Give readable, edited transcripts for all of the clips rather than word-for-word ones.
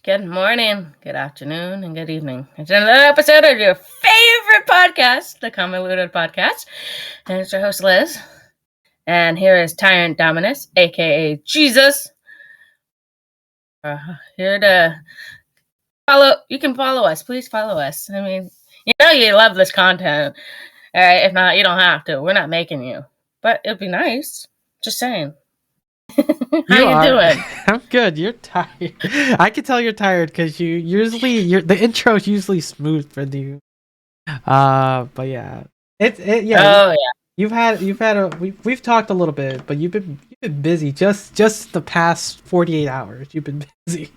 Good morning, good afternoon, and good evening. It's another episode of your favorite podcast, the Convoluted Podcast. And it's your host, Liz. And here is Tyrant Dominus, aka Jesus. Here to follow. You can follow us. Please follow us. I mean, you know you love this content. All right, if not, you don't have to. We're not making you. But it'd be nice. Just saying. How you doing? I'm good. You're tired. I can tell you're tired because the intro is usually smooth for you. But yeah, yeah. Oh yeah. We've talked a little bit, but you've been busy. Just the past 48 hours, you've been busy.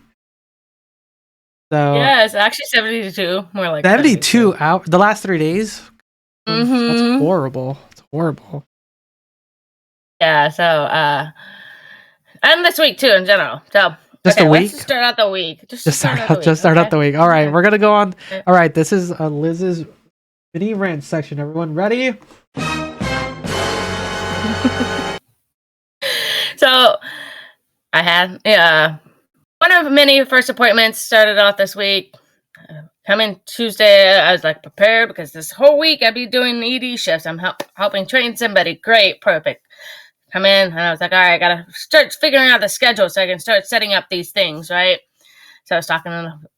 So yeah, it's actually 72, more like 72 hours. The last 3 days. Mm-hmm. That's horrible. It's horrible. Yeah. So and this week too, in general. So just a week. Let's start out the week. Just start out the week. All right, we're gonna go on. All right, this is Liz's mini rant section. Everyone ready? So I had one of many first appointments started off this week. Coming Tuesday, I was like prepared because this whole week I'd be doing ED shifts. I'm helping train somebody. Great, perfect. Come in, and I was like, all right, I gotta start figuring out the schedule so I can start setting up these things, right? So I was talking to the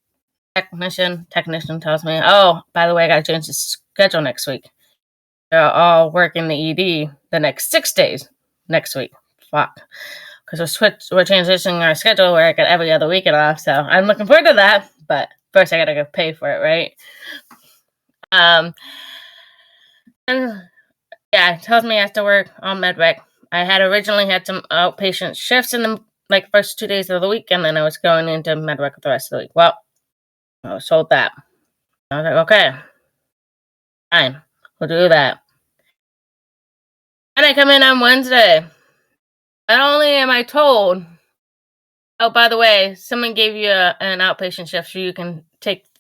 technician. Technician tells me, oh, by the way, I gotta change the schedule next week. They're all working the ED the next 6 days next week. Fuck. Because we're transitioning our schedule where I get every other weekend off, so I'm looking forward to that, but first I gotta go pay for it, right? And yeah, it tells me I have to work on medrec. I had originally had some outpatient shifts in the first 2 days of the week, and then I was going into medrec the rest of the week. Well, I was told that. I was like, okay, fine, we'll do that. And I come in on Wednesday. Not only am I told, oh, by the way, someone gave you an outpatient shift, so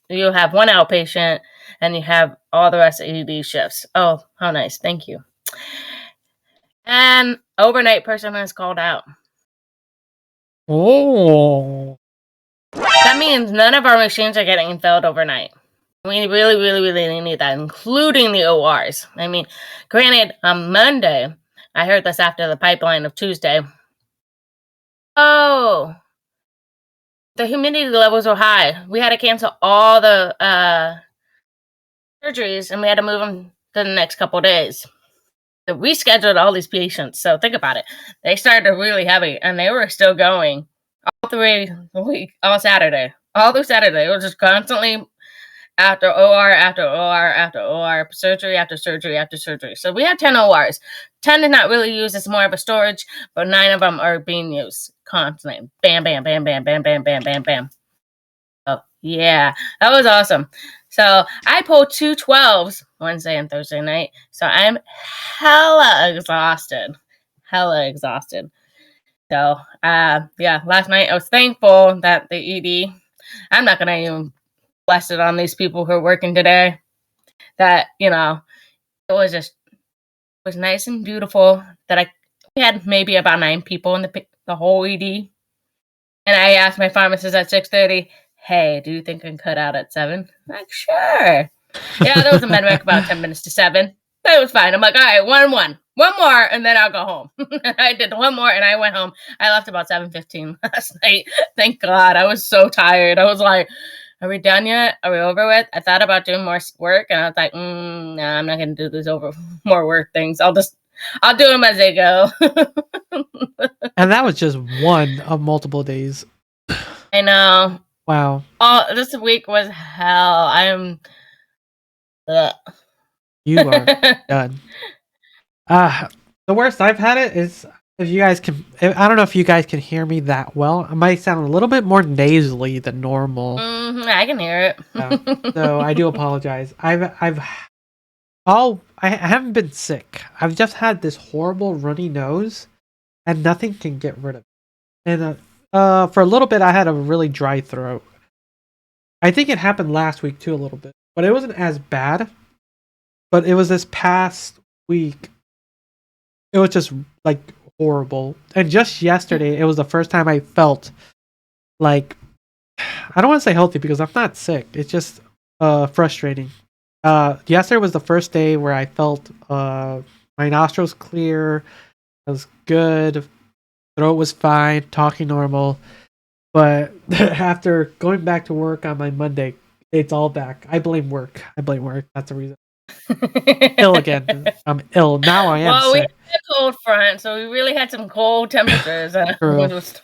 you'll have one outpatient, and you have all the rest of ED shifts. Oh, how nice, thank you. And overnight person has called out. Oh. That means none of our machines are getting filled overnight. We really, really, really need that, including the ORs. I mean, granted, on Monday, I heard this after the pipeline of Tuesday. Oh, the humidity levels were high. We had to cancel all the surgeries, and we had to move them to the next couple days. So we scheduled all these patients. So think about it. They started really heavy, and they were still going all through the week, all Saturday. All through Saturday. It was just constantly after OR, after OR, after OR, surgery after surgery after surgery. So we had 10 ORs. 10 is not really used as more of a storage, but 9 of them are being used constantly. Bam, bam, bam, bam, bam, bam, bam, bam, bam. Oh, yeah. That was awesome. So I pulled 2 12s Wednesday and Thursday night. So I'm hella exhausted. So, yeah, last night I was thankful that the ED, I'm not going to even bless it on these people who are working today, that, it was nice and beautiful that we had maybe about 9 people in the whole ED. And I asked my pharmacist at 6:30, hey, do you think I can cut out at 7? Like, sure. Yeah, there was a med rec about 10 minutes to 7. But it was fine. I'm like, all right, one more, and then I'll go home. I did one more, and I went home. I left about 7:15 last night. Thank God. I was so tired. I was like, are we done yet? Are we over with? I thought about doing more work, and I was like, no, I'm not going to do these more work things. I'll do them as they go. And that was just one of multiple days. I know. Wow. This week was hell. You are done. The worst I've had it is, if you guys can, I don't know if you guys can hear me that well. I might sound a little bit more nasally than normal. I can hear it. So I do apologize. I haven't been sick. I've just had this horrible runny nose, and nothing can get rid of it. And for a little bit, I had a really dry throat. I think it happened last week too, a little bit, but it wasn't as bad. But it was this past week. It was just like horrible. And just yesterday, it was the first time I felt like I don't want to say healthy because I'm not sick. It's just frustrating. Yesterday was the first day where I felt my nostrils clear. I was good. Throat was fine. Talking normal. But after going back to work on my Monday, it's all back. I blame work. That's the reason. Ill again. I'm ill. Now I am Well, we had sick. a cold front, so we really had some cold temperatures. It True. was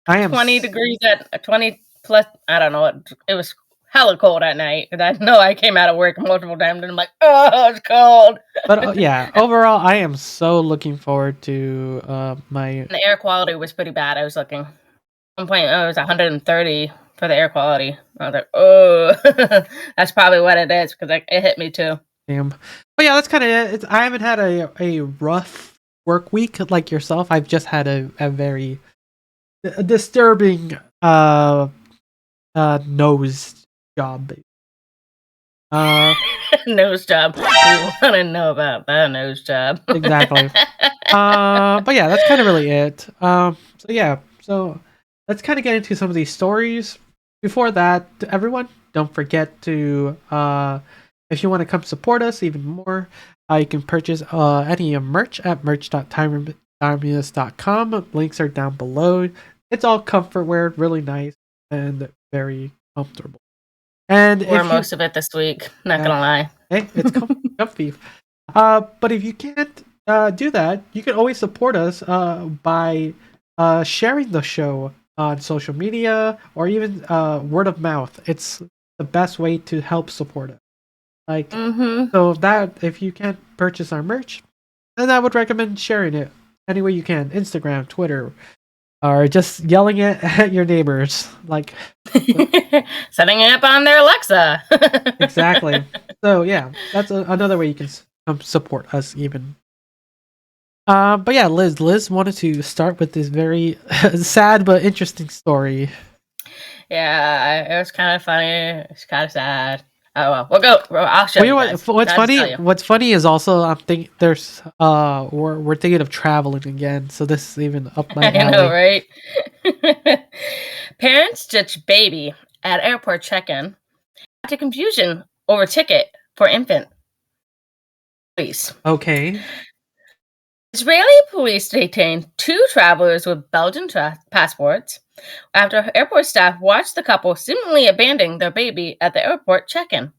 I am 20 degrees at 20 plus. I don't know. It was hella cold at night. And I know I came out of work multiple times and I'm like, oh, it's cold. But yeah, overall, I am so looking forward to my. The air quality was pretty bad. I was looking. At one point, it was 130 for the air quality. I was like, oh, that's probably what it is because it hit me too. Damn. But yeah, that's kind of it. I haven't had a rough work week like yourself. I've just had a very disturbing nose job. Nose job. We want to know about that nose job. Exactly. But yeah, that's kind of really it. So let's kind of get into some of these stories. Before that, everyone, don't forget to if you want to come support us even more, you can purchase any merch at merch.tyrant.com. Links are down below. It's all comfort wear, really nice and very comfortable. And wore most of it this week, not gonna lie. Hey, it's comfy. But if you can't do that, you can always support us by sharing the show on social media or even word of mouth. It's the best way to help support us. So that if you can't purchase our merch, then I would recommend sharing it any way you can. Instagram, Twitter, or just yelling it at your neighbors, like setting it up on their Alexa. Exactly. So yeah, that's another way you can support us even. But yeah, Liz wanted to start with this very sad but interesting story. Yeah, it was kind of funny. It's kind of sad. Oh well, we'll go. I'll show you guys. What's funny? What's funny is also I'm thinking there's we're thinking of traveling again, so this is even up my alley. I know, right? Parents ditch baby at airport check-in after confusion over ticket for infant. Police. Okay. Israeli police detained 2 travelers with Belgian passports after airport staff watched the couple seemingly abandoning their baby at the airport check-in.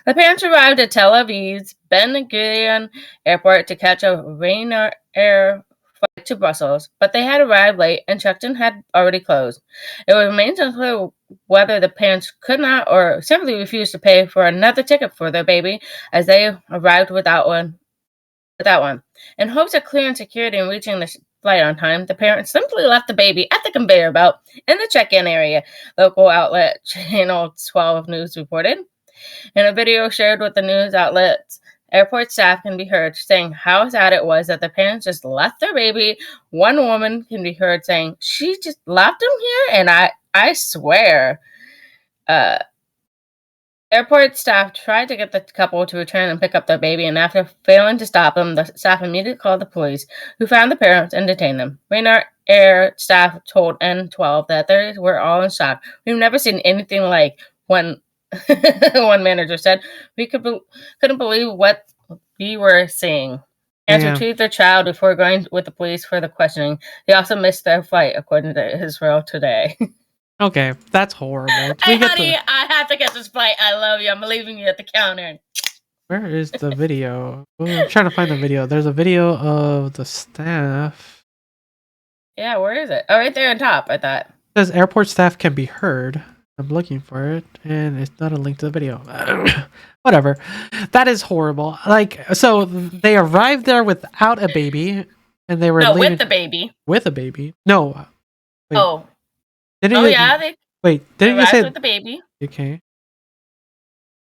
The parents arrived at Tel Aviv's Ben Gurion Airport to catch a Ryanair flight to Brussels, but they had arrived late and check-in had already closed. It remains unclear whether the parents could not or simply refused to pay for another ticket for their baby as they arrived without one. In hopes of clearing security and reaching the flight on time, the parents simply left the baby at the conveyor belt in the check-in area, local outlet Channel 12 News reported. In a video shared with the news outlets, airport staff can be heard saying how sad it was that the parents just left their baby. One woman can be heard saying, "She just left him here, and I swear." Airport staff tried to get the couple to return and pick up their baby, and after failing to stop them, the staff immediately called the police, who found the parents and detained them. Ryanair Air staff told N12 that they were all in shock. "We've never seen anything like when." One manager said, "We couldn't believe what we were seeing." Parents retrieved their child before going with the police for the questioning. They also missed their flight, according to Israel Today. Okay, that's horrible. Hey, honey, I have to get this flight. I love you. I'm leaving you at the counter. Where is the video? I'm trying to find the video. There's a video of the staff. Yeah, where is it? Oh, right there on top, I thought. It says airport staff can be heard. I'm looking for it, and it's not a link to the video. Whatever. That is horrible. So they arrived there without a baby, and they were leaving with the baby. With a baby? No. Wait. Oh. Didn't you say with the baby? Okay.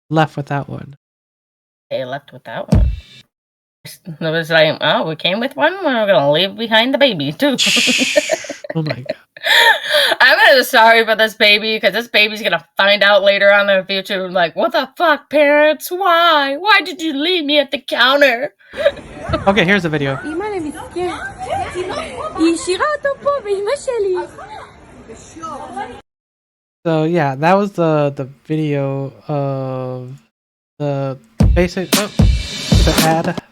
Left without one. They left without one. It was like, oh, we came with one. We're gonna leave behind the baby too. Oh my god. I'm really sorry for this baby because this baby's gonna find out later on in the future. Like, what the fuck, parents? Why? Why did you leave me at the counter? Okay, here's the video. So yeah, that was the video of the basic. Oh, the ad.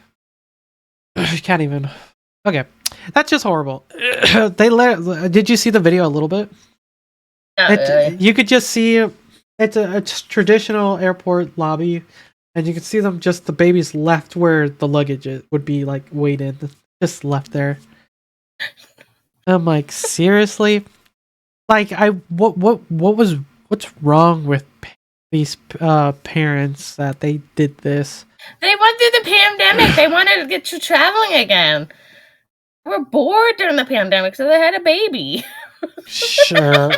I can't even. Okay, that's just horrible. Did you see the video a little bit? Not really. You could just see it's a traditional airport lobby, and you can see them just the babies left where the luggage would be like weighed in, just left there. I'm like, seriously? Like, what's wrong with these parents that they did this? They went through the pandemic. They wanted to get to traveling again. They were bored during the pandemic, so they had a baby. Sure.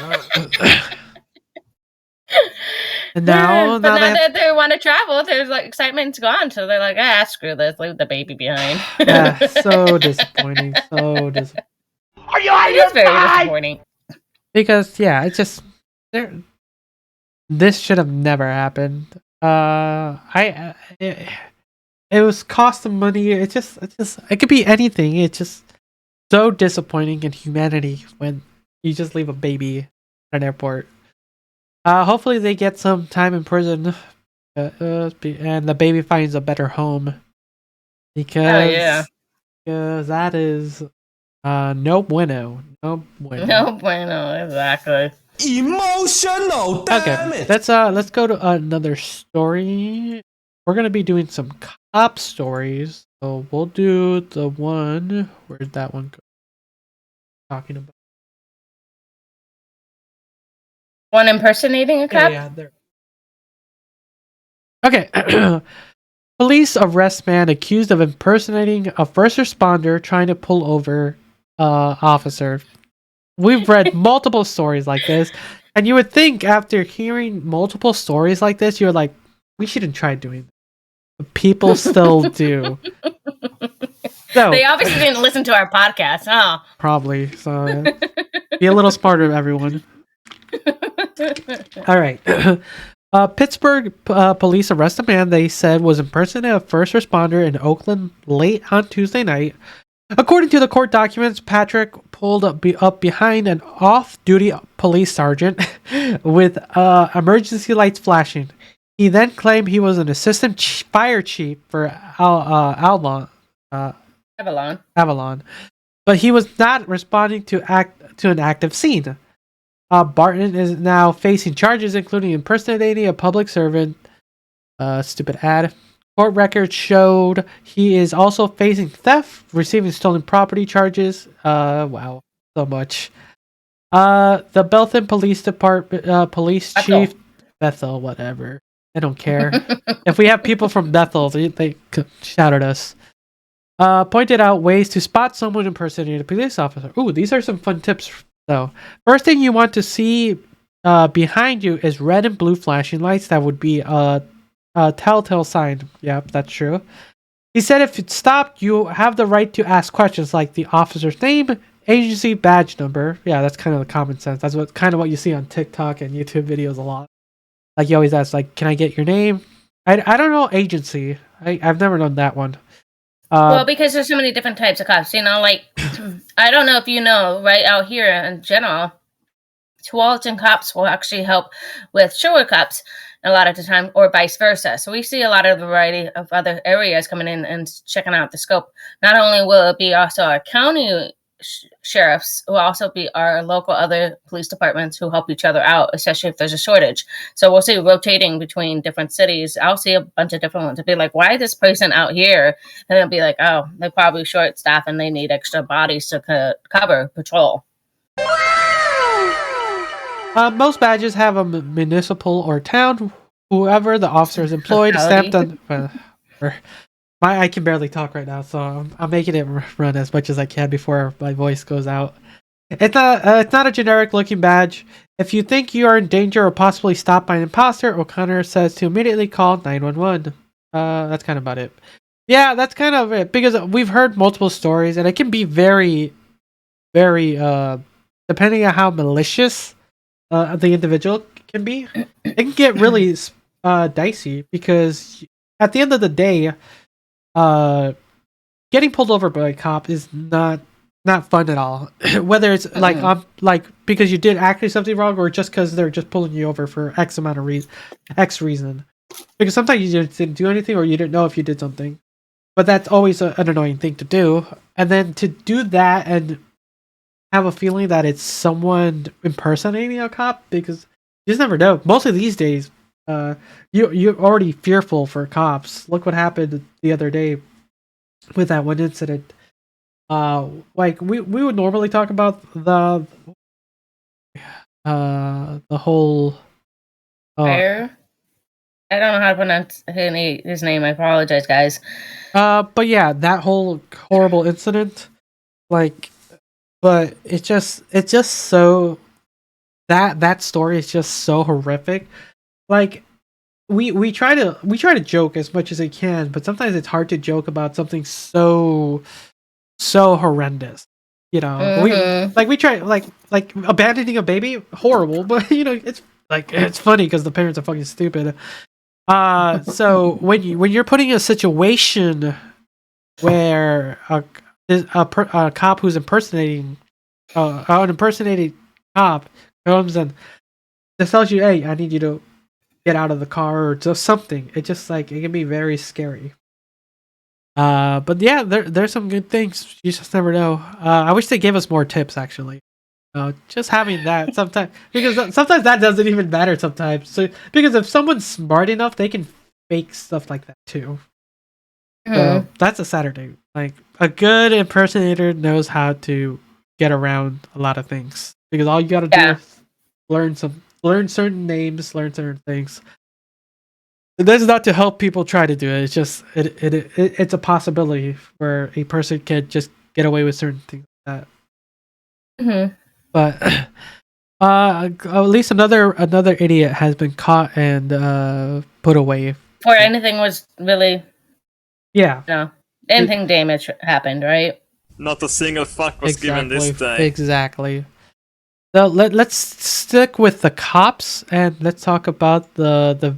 And now that they want to travel, there's like excitement's gone, so they're like, screw this, leave the baby behind. So disappointing. So disappointing. Are you out of your mind? It is very disappointing. Because it's just this should have never happened. It was cost of money. It could be anything. It's just so disappointing in humanity when you just leave a baby at an airport. Hopefully they get some time in prison, and the baby finds a better home. Because that is no bueno. No bueno. No bueno, exactly. Emotional. Okay, let's go to another story. We're gonna be doing some cop stories, so we'll do the one. Where's that one? Talking about one impersonating a cop. Yeah, there. Okay. Police arrest man accused of impersonating a first responder trying to pull over officer. We've read multiple stories like this, and you would think after hearing multiple stories like this, you're like, we shouldn't try doing this. But people still do. So, they obviously didn't listen to our podcast, huh? Probably. So be a little smarter, everyone. All right. Pittsburgh police arrest a man they said was impersonating a first responder in Oakland late on Tuesday night. According to the court documents, Patrick pulled up behind an off-duty police sergeant with emergency lights flashing. He then claimed he was an assistant fire chief for Avalon, but he was not responding to an active scene. Barton is now facing charges including impersonating a public servant. Stupid ad. Court records showed he is also facing theft, receiving stolen property charges. Wow, so much. The Belton Police Department, police chief, Bethel, whatever. I don't care. If we have people from Bethel, they shout at us. Pointed out ways to spot someone impersonating a police officer. Ooh, these are some fun tips, though. First thing you want to see behind you is red and blue flashing lights. That would be a telltale sign. Yep, that's true. He said if it's stopped, you have the right to ask questions like the officer's name, agency, badge number. Yeah, that's kind of the common sense. That's what you see on TikTok and YouTube videos a lot. Like you always ask, like, can I get your name? I don't know agency. I've never done that one. Well, because there's so many different types of cops. You know, like, I don't know if you know, right out here in general, Tualatin cops will actually help with Sherwood cops a lot of the time, or vice versa. So we see a lot of variety of other areas coming in and checking out the scope. Not only will it be also our county sheriffs, it will also be our local other police departments who help each other out, especially if there's a shortage. So we'll see rotating between different cities. I'll see a bunch of different ones. It'll be like, why is this person out here? And it'll be like, oh, they're probably short staff and they need extra bodies to cover patrol. Most badges have a municipal or town. Whoever the officer is employed stamped on. I can barely talk right now, so I'm making it run as much as I can before my voice goes out. It's not a generic looking badge. If you think you are in danger or possibly stopped by an imposter, O'Connor says to immediately call 911. That's kind of about it. Yeah, that's kind of it, because we've heard multiple stories, and it can be very, very, depending on how malicious the individual can be, it can get really dicey, because at the end of the day, getting pulled over by a cop is not not fun at all. Whether it's like because you did actually something wrong, or just because they're just pulling you over for X amount of X reason. Because sometimes you didn't do anything, or you didn't know if you did something. But that's always an annoying thing to do. And then to do that and have a feeling that it's someone impersonating a cop, because you just never know. Mostly these days, you're already fearful for cops. Look what happened the other day with that one incident. Like we would normally talk about the whole Fire? I don't know how to pronounce his name. I apologize, guys. But yeah, that whole horrible incident, like, but it's just so that story is just so horrific. Like, we try to joke as much as we can, but sometimes it's hard to joke about something so horrendous. You know, we try like abandoning a baby, horrible, but you know it's funny because the parents are fucking stupid. So when you're putting a situation where a cop who's impersonating an impersonated cop comes and just tells you, "Hey, I need you to get out of the car," or just something, it just like it can be very scary. But yeah, there's some good things. You just never know. I wish they gave us more tips, actually. Just having that sometimes, because sometimes that doesn't even matter sometimes. So because if someone's smart enough, they can fake stuff like that too. So that's a Saturday. Like a good impersonator knows how to get around a lot of things, because all you got to do is learn certain names, learn certain things. That's not to help people try to do it. It's just it's a possibility where a person can just get away with certain things like that. But at least another idiot has been caught and put away. Before anything was really, anything damage happened, right? Not a single fuck was given this day. Exactly. So let's stick with the cops and let's talk about the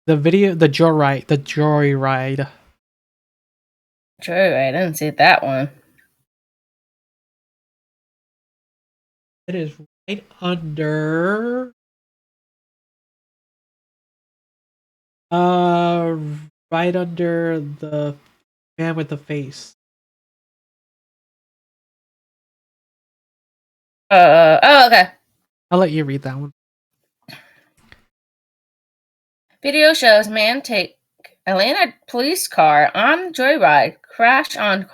video, the joyride. Joyride, I didn't see that one. It is right under right under the man with the face. Okay. I'll let you read that one. Video shows man take Atlanta police car on joyride, crash on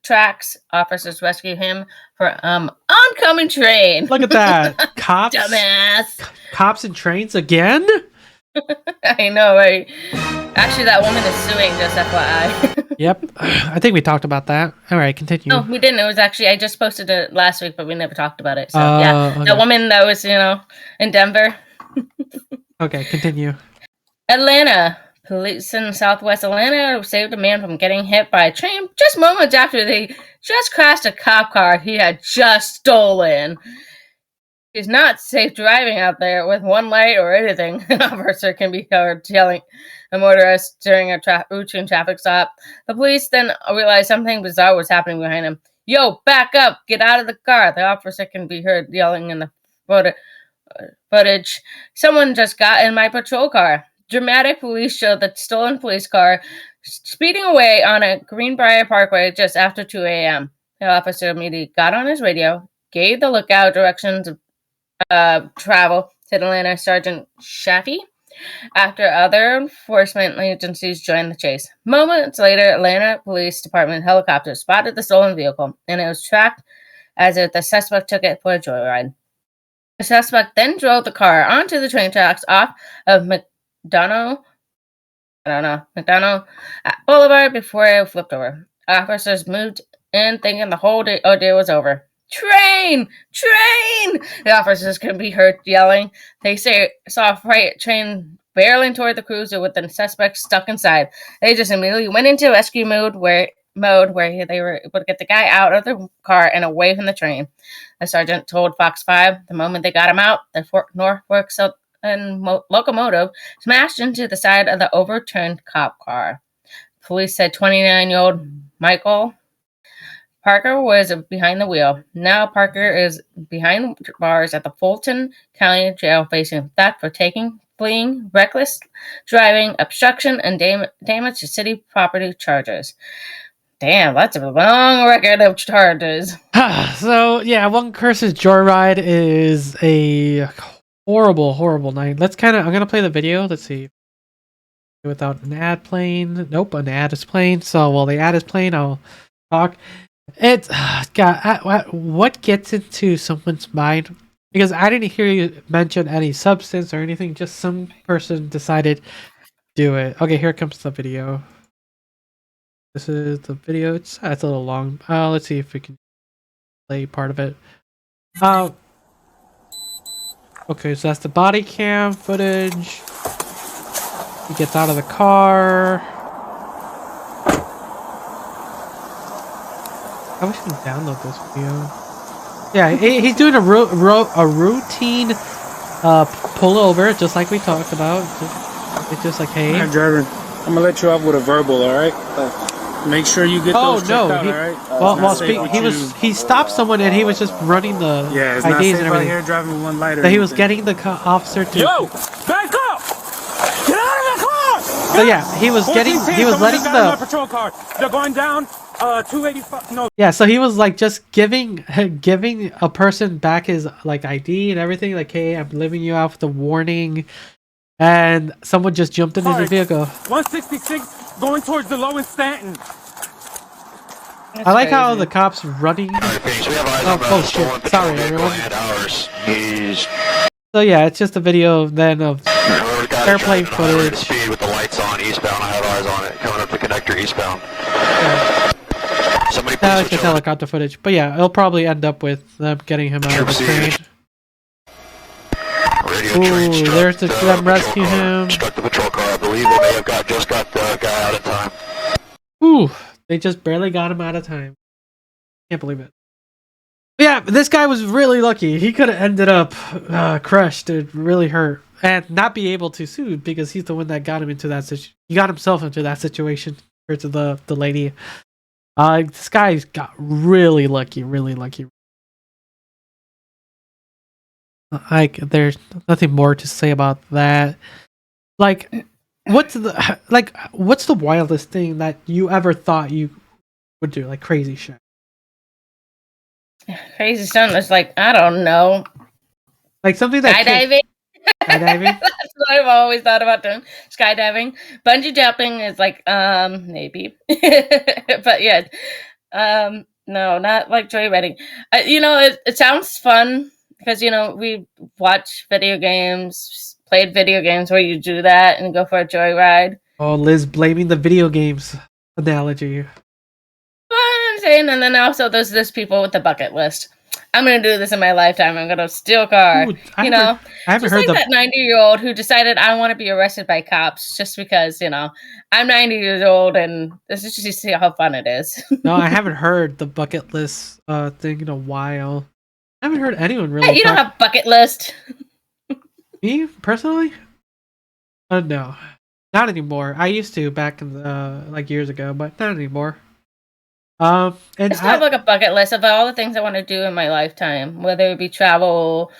tracks. Officers rescue him for oncoming train. Look at that. Cops. Dumbass. Cops and trains again? I know, right? Actually, that woman is suing, just FYI. Yep. I think we talked about that. All right, continue. No, we didn't. It was actually, I just posted it last week, but we never talked about it. So, okay. That woman that was, in Denver. Okay, continue. Atlanta. Police in Southwest Atlanta saved a man from getting hit by a train just moments after they just crashed a cop car he had just stolen. He's not safe driving out there with one light or anything. An officer can be heard yelling a motorist during a routine traffic stop. The police then realized something bizarre was happening behind him. Yo, back up! Get out of the car! The officer can be heard yelling in the footage. Someone just got in my patrol car. Dramatic police show the stolen police car speeding away on a Greenbrier Parkway just after 2 a.m. The officer immediately got on his radio, gave the lookout directions of travel to Atlanta Sergeant Shafi, after other enforcement agencies joined the chase. Moments later, Atlanta Police Department helicopter spotted the stolen vehicle, and it was tracked as if the suspect took it for a joyride. The suspect then drove the car onto the train tracks off of McDonough Boulevard before it flipped over. Officers moved in thinking the whole ordeal was over. Train! The officers can be heard yelling. They saw a freight train barreling toward the cruiser with the suspect stuck inside. They just immediately went into rescue mode where they were able to get the guy out of the car and away from the train. The sergeant told Fox 5 the moment they got him out, the Norfolk Southern locomotive smashed into the side of the overturned cop car. Police said 29-year-old Michael Parker was behind the wheel. Now Parker is behind bars at the Fulton County Jail facing theft for fleeing, reckless driving, obstruction, and damage to city property charges. Damn, that's a long record of charges. So, yeah, One Curse's Joyride is a horrible night. I'm going to play the video. Let's see. Without an ad playing. Nope, an ad is playing. So while the ad is playing, I'll talk. It's God. What gets into someone's mind? Because I didn't hear you mention any substance or anything. Just some person decided to do it. Okay, here comes the video. This is the video. It's a little long. Let's see if we can play part of it. Okay, so that's the body cam footage. He gets out of the car. I wish I could download this video. Yeah, he's doing a routine pullover, just like we talked about. It's just like, hey. Hi, driver. I'm gonna let you off with a verbal, all right? Make sure you get those checked out, all right? He stopped someone and he was just running the it's IDs not safe and everything. Out here driving with one lighter. So he was getting the officer to. Yo, back up! Get out of the car! So yeah, he was letting the patrol car. They're going down. 285. No. Yeah, so he was like just giving a person back his like ID and everything. Like, hey, I'm leaving you out with a warning. And someone just jumped into the vehicle. 166 going towards the Low in Stanton. I like how the cops running. Oh shit! Sorry, everyone. So yeah, it's just a video then of airplane footage. Speed with the lights on eastbound. I have eyes on it coming up the connector eastbound. It's just helicopter footage, but yeah, it'll probably end up with them getting him out of the train. Ooh, there's them rescue him. Struck the patrol car. I believe they may have just got the guy out of time. Ooh, they just barely got him out of time. Can't believe it. But yeah, this guy was really lucky. He could have ended up crushed and really hurt, and not be able to sue because he's the one that got him into that situation. He got himself into that situation compared to the lady. This guy's got really lucky. Like, there's nothing more to say about that. Like, what's the wildest thing that you ever thought you would do? Like crazy shit. Crazy stuff is like, I don't know. Like something that skydiving. Skydiving. That's what I've always thought about doing. Skydiving, bungee jumping is like maybe, but yeah, no, not like joyriding. It sounds fun. Because, we watch video games, played video games where you do that and go for a joyride. Oh, Liz blaming the video games analogy. I'm saying, and then also there's this people with the bucket list. I'm going to do this in my lifetime. I'm going to steal a car. Ooh, I haven't heard that 90-year-old who decided I want to be arrested by cops just because, I'm 90 years old and this is just to see how fun it is. No, I haven't heard the bucket list thing in a while. I haven't heard anyone really. You don't have bucket list. Me personally? No, not anymore. I used to back in like years ago, but not anymore. And I still have like a bucket list of all the things I want to do in my lifetime, whether it be travel,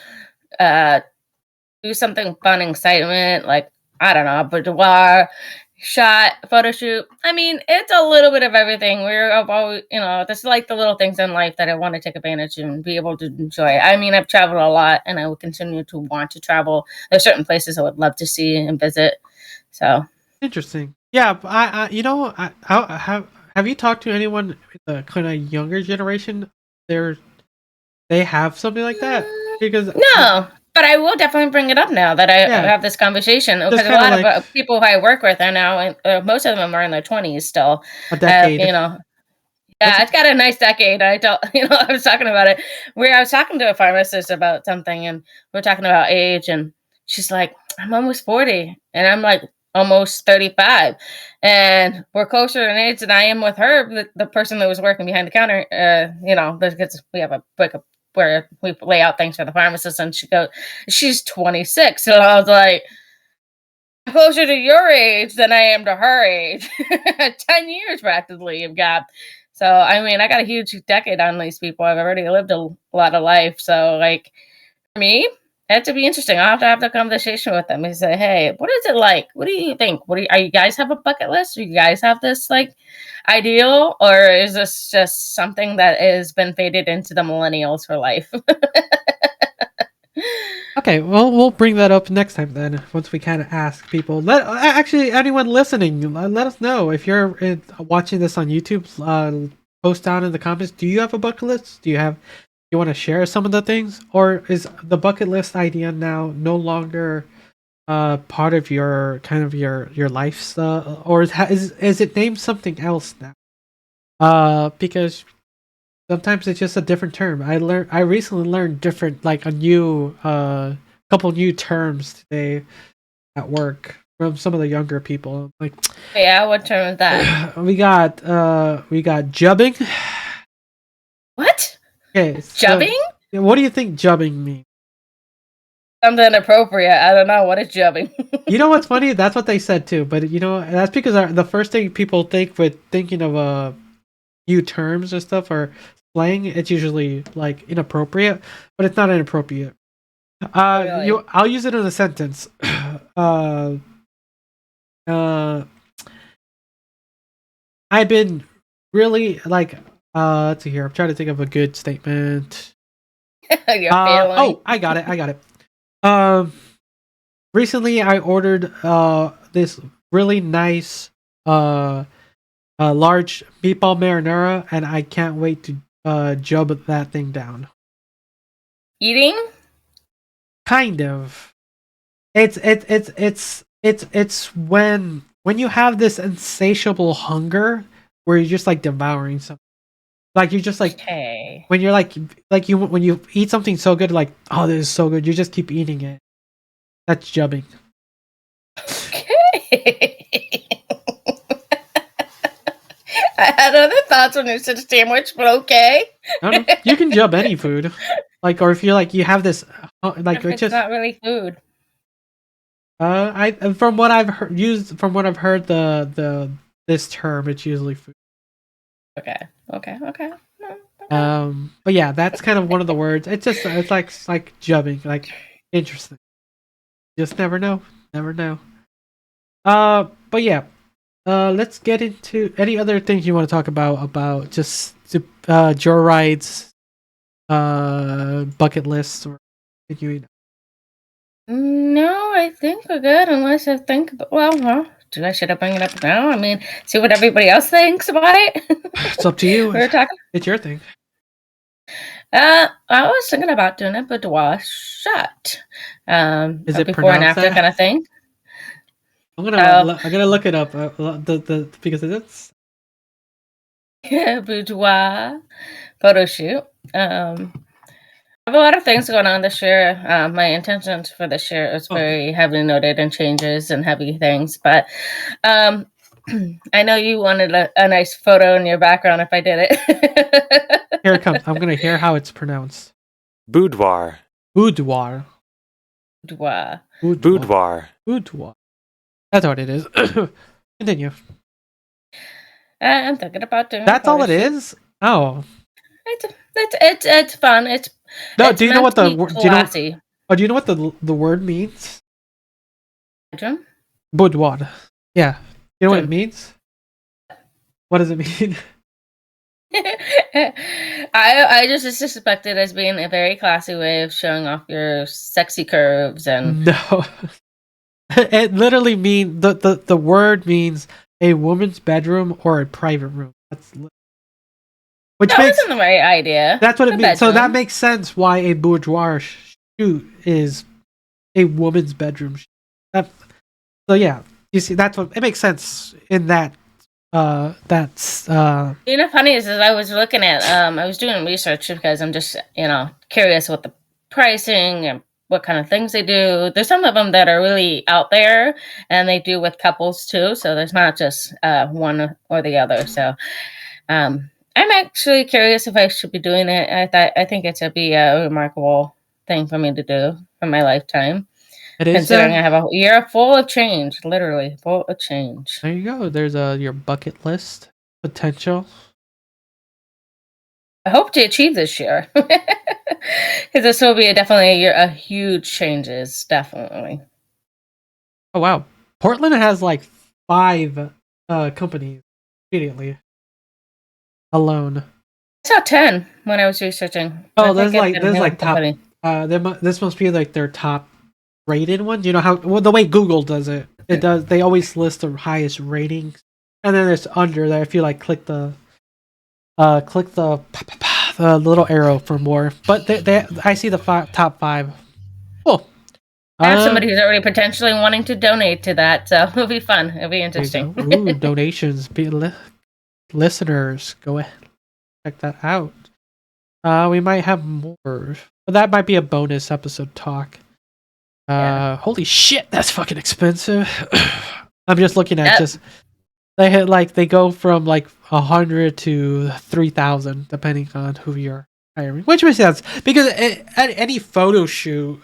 do something fun, excitement, like I don't know, boudoir, shot, photo shoot. I mean, it's a little bit of everything. We're always, there's like the little things in life that I want to take advantage of and be able to enjoy. I mean, I've traveled a lot and I will continue to want to travel. There's certain places I would love to see and visit. So interesting. Yeah, have you talked to anyone in the kind of younger generation? They have something like that? Because no. But I will definitely bring it up now that I have this conversation because a lot of people who I work with are now, most of them are in their 20s still. A decade. Yeah, it's got a nice decade. I was talking about it. I was talking to a pharmacist about something, and we're talking about age, and she's like, "I'm almost 40," and I'm like, "Almost 35," and we're closer in age than I am with her, the person that was working behind the counter. Because we have a where we lay out things for the pharmacist, and she's 26. So I was like, I'm closer to your age than I am to her age. 10 years practically you've got. So, I mean, I got a huge decade on these people. I've already lived a lot of life. So, like, for me, it had to be interesting. I'll have the conversation with them and say, hey, what is it like? What do you think? Are you guys have a bucket list? Do you guys have this, like, ideal? Or is this just something that has been faded into the millennials for life? Okay, well, we'll bring that up next time then. Once we kind of ask people, actually anyone listening, let us know if you're watching this on YouTube. Post down in the comments. Do you have a bucket list? Do you want to share some of the things, or is the bucket list idea now no longer part of your kind of your life, or is it named something else now? Because sometimes it's just a different term. I recently learned different, like a new couple new terms today at work from some of the younger people. Like, yeah, what term is that? we got jubbing. What? Okay, jubbing? So, what do you think jubbing means? Something inappropriate. I don't know. What is jubbing? You know what's funny? That's what they said too. But that's because the first thing people think with thinking of new terms and stuff or slang, it's usually like inappropriate, but it's not inappropriate. Really? I'll use it in a sentence. I've been really like let's see here. I'm trying to think of a good statement. Oh, I got it. Recently I ordered this really nice large meatball marinara, and I can't wait to jub that thing down. Eating? Kind of. It's when you have this insatiable hunger where you're just like devouring something. Like you're just like when you're when you eat something so good, like, oh, this is so good, you just keep eating it. That's jubbing. Okay. I had other thoughts when you said sandwich, but okay. I don't know. You can jub any food, like, or if you're like you have this, like it's just not really food. From what I've heard, this term, it's usually food. Okay. But yeah, that's kind of one of the words. It's like jubbing, like interesting. Just never know. But yeah, let's get into any other things you want to talk about just joyrides, bucket lists, or anything. No, I think we're good. Unless I think I should I bring it up now? I mean, see what everybody else thinks about it. It's up to you. We're talking. It's your thing. I was thinking about doing a boudoir shot. Is it before and after that? kind of thing? I'm gonna look it up. Because it's boudoir photo shoot. I have a lot of things going on this year. My intentions for this year is very heavily noted and changes and heavy things, but I know you wanted a nice photo in your background if I did it. Here it comes. I'm going to hear how it's pronounced. Boudoir. Boudoir. Boudoir. Boudoir. Boudoir. That's what it is. Continue. I'm thinking about doing. That's all it is? Oh. It's fun. It's do you know what the do you know what the word means? Bedroom? Boudoir. Yeah. You know what it means? What does it mean? I just suspect it as being a very classy way of showing off your sexy curves and no. It literally means the word means a woman's bedroom or a private room. That wasn't the right idea. That's what it means. So that makes sense why a boudoir shoot is a woman's bedroom shoot. So yeah, you see, that's what it makes sense in that. That's funny is I was looking at I was doing research because I'm just curious what the pricing and what kind of things they do. There's some of them that are really out there and they do with couples too, so there's not just one or the other. So I'm actually curious if I should be doing it. I think it should be a remarkable thing for me to do for my lifetime. It is, considering I have a year full of change, literally full of change. There you go. There's your bucket list potential. I hope to achieve this year. Because this will be definitely a year of huge changes, definitely. Oh, wow. Portland has like 5 companies immediately alone. I saw 10 when I was researching. Oh, there's like top. This must be like their top rated ones. You know how the way Google does it. It does. They always list the highest ratings, and then it's under there. If you like click the little arrow for more. But I see the top 5. Cool. I have somebody who's already potentially wanting to donate to that, so it'll be fun. It'll be interesting. Ooh, donations. Listeners, go ahead. Check that out. We might have more. But that might be a bonus episode talk. Holy shit, that's fucking expensive. I'm just looking at they go from like 100 to 3,000 depending on who you're hiring, which makes sense because any photo shoot,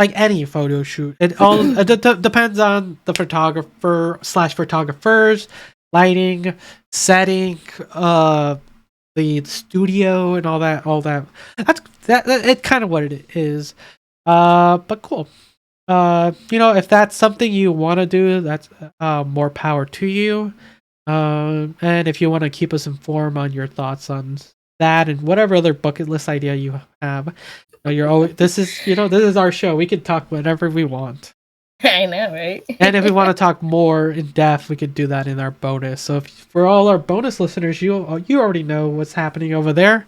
it all depends on the photographer/photographers, lighting, setting, the studio, and all that. That's it's kind of what it is. But cool. If that's something you want to do, that's more power to you. And if you want to keep us informed on your thoughts on that and whatever other bucket list idea you have, this is our show. We can talk whatever we want. I know, right? And if we want to talk more in depth, we could do that in our bonus. So for all our bonus listeners, you already know what's happening over there.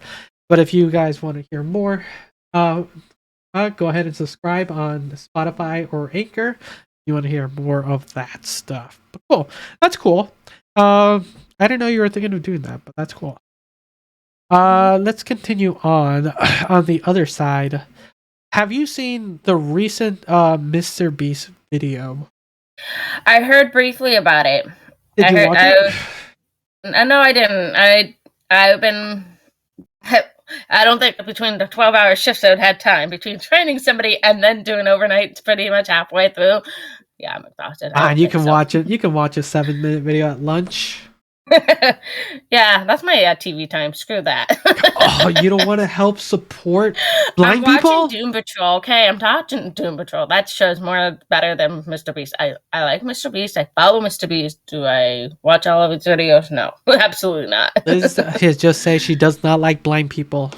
But if you guys want to hear more, go ahead and subscribe on Spotify or Anchor. If you want to hear more of that stuff. But cool. That's cool. I didn't know you were thinking of doing that, but that's cool. Let's continue on the other side. Have you seen the recent Mr. Beast video? I heard briefly about it. Did you watch it? No, I didn't. I don't think between the 12-hour shifts I would have time between training somebody and then doing overnight pretty much halfway through. Yeah, I'm exhausted. You can watch it. You can watch a 7-minute video at lunch. Yeah, that's my TV time. Screw that. Oh, you don't want to help support blind people? I'm watching Doom Patrol. Okay, I'm watching Doom Patrol. That show's better than Mr. Beast. I like Mr. Beast. I follow Mr. Beast. Do I watch all of his videos? No, absolutely not. Liz just say she does not like blind people.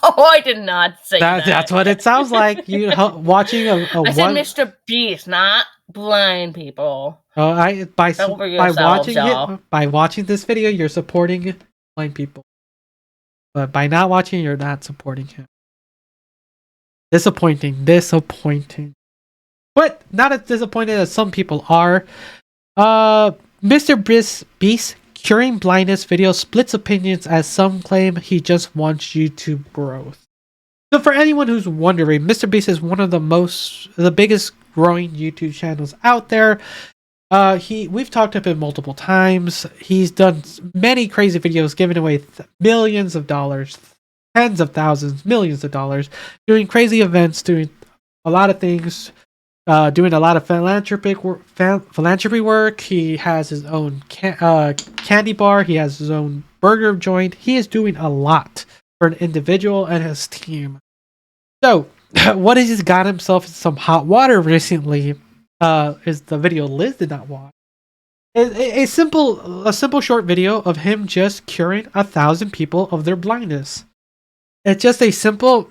Oh, I did not say that. That's what it sounds like. You watching a I said Mr. Beast, not blind people. By watching this video, you're supporting blind people. But by not watching, you're not supporting him. Disappointing. But not as disappointed as some people are. Mr. Beast curing blindness video splits opinions as some claim he just wants YouTube growth. So for anyone who's wondering, Mr. Beast is one of the biggest growing YouTube channels out there. We've talked about him multiple times. He's done many crazy videos, giving away millions of dollars, tens of thousands, millions of dollars, doing crazy events, doing a lot of things, doing a lot of philanthropy work. He has his own candy bar. He has his own burger joint. He is doing a lot for an individual and his team. So, what he's got himself in some hot water recently is the video Liz did not watch. A simple short video of him just curing 1,000 people of their blindness. It's just a simple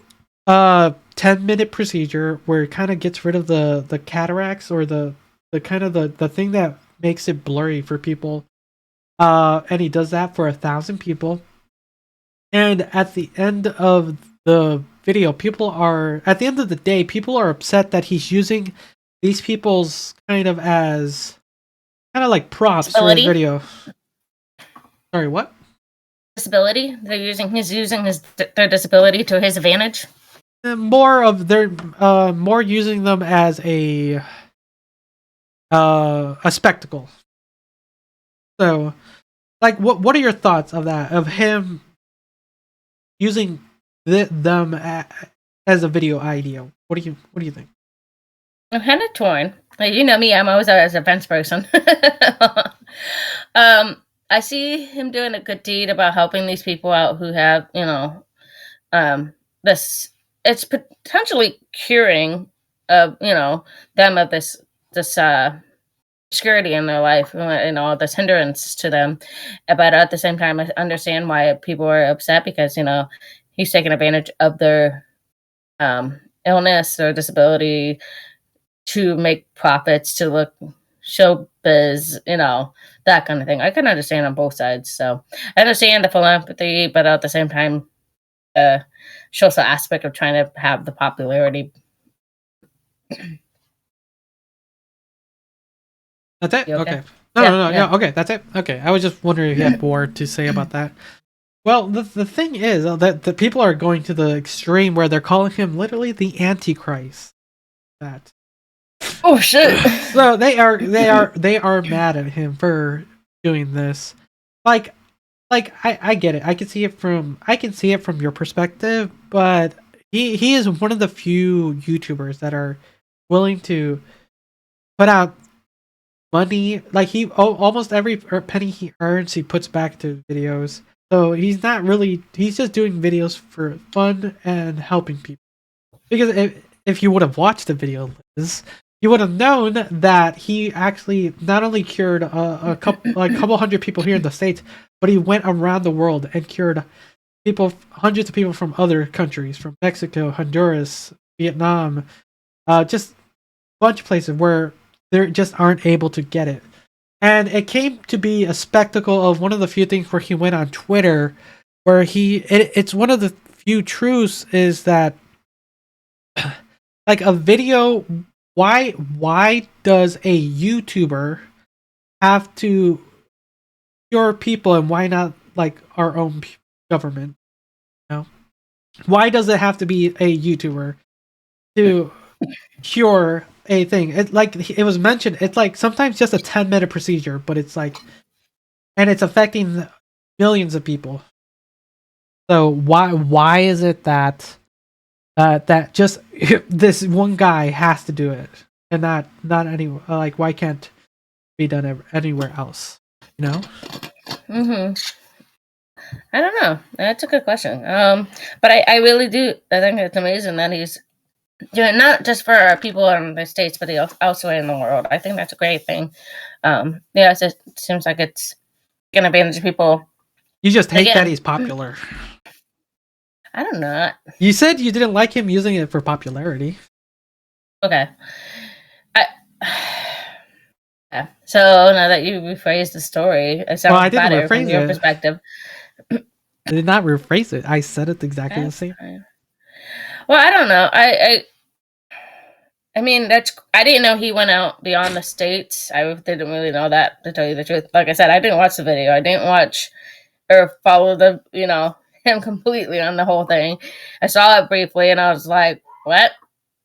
10-minute procedure where it kind of gets rid of the cataracts or the kind of the thing that makes it blurry for people. And he does that for 1,000 people. And at the end of the video, people are upset that he's using these people's kind of like props for his video. Sorry, what? Disability? He's using their disability to his advantage? More using them as a spectacle. So, like, what are your thoughts of that? Of him using them as a video idea? What do you think? I'm kind of torn. Like, you know me, I'm always an events person. I I see him doing a good deed about helping these people out who have, this. It's potentially curing of, them of this obscurity in their life, this hindrance to them. But at the same time, I understand why people are upset because, he's taking advantage of their illness or disability to make profits, to look showbiz, that kind of thing. I can understand on both sides. So I understand the philanthropy, but at the same time, social aspect of trying to have the popularity. That's it? You okay. No. Okay, that's it. Okay, I was just wondering if you had more to say about that. Well, the thing is that the people are going to the extreme where they're calling him literally the Antichrist. That. Oh shit! So they are mad at him for doing this. Like I get it. I can see it from your perspective, but he is one of the few YouTubers that are willing to put out money. Like almost every penny he earns, he puts back to videos. So he's just doing videos for fun and helping people. Because if you would have watched the video, Liz, you would have known that he actually not only cured a couple hundred people here in the States, but he went around the world and cured hundreds of people from other countries, from Mexico, Honduras, Vietnam, just a bunch of places where they just aren't able to get it. And it came to be a spectacle of one of the few things where he went on Twitter, where it's one of the few truths is that, like, a video, why does a YouTuber have to cure people, and why not, like, our own government? Why does it have to be a YouTuber to cure a thing? It was mentioned, it's like sometimes just a 10-minute procedure, but it's like, and it's affecting millions of people. So why is it that just this one guy has to do it and not anywhere? Like, why can't it be done anywhere else? I don't know. That's a good question. But I really do. I think it's amazing that he's doing not just for people in the States, but elsewhere in the world. I think that's a great thing. It seems like it's going to advantage people. You just hate that he's popular. I don't know. You said you didn't like him using it for popularity. Okay. Yeah. So now that you rephrased the story, it sounds better from your perspective. I did not rephrase it. I said it exactly the same. Well, I don't know. I mean, I didn't know he went out beyond the States. I didn't really know that, to tell you the truth. Like I said, I didn't watch the video. I didn't watch or follow him completely on the whole thing. I saw it briefly and I was like, what?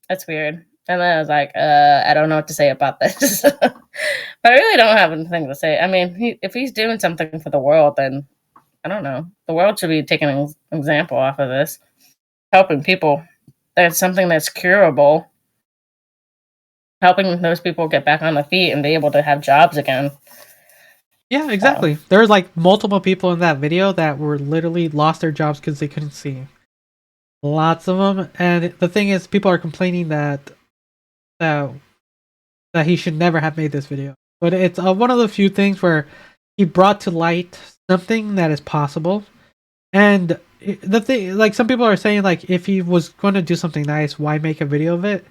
That's weird. And then I was like, I don't know what to say about this. But I really don't have anything to say. I mean, if he's doing something for the world, then I don't know. The world should be taking an example off of this. Helping people. That's something that's curable. Helping those people get back on their feet and be able to have jobs again. Yeah, exactly. There's like multiple people in that video that were literally lost their jobs because they couldn't see. Lots of them. And the thing is, people are complaining that he should never have made this video. But it's one of the few things where he brought to light something that is possible. And the thing, like, some people are saying, like, if he was going to do something nice, why make a video of it?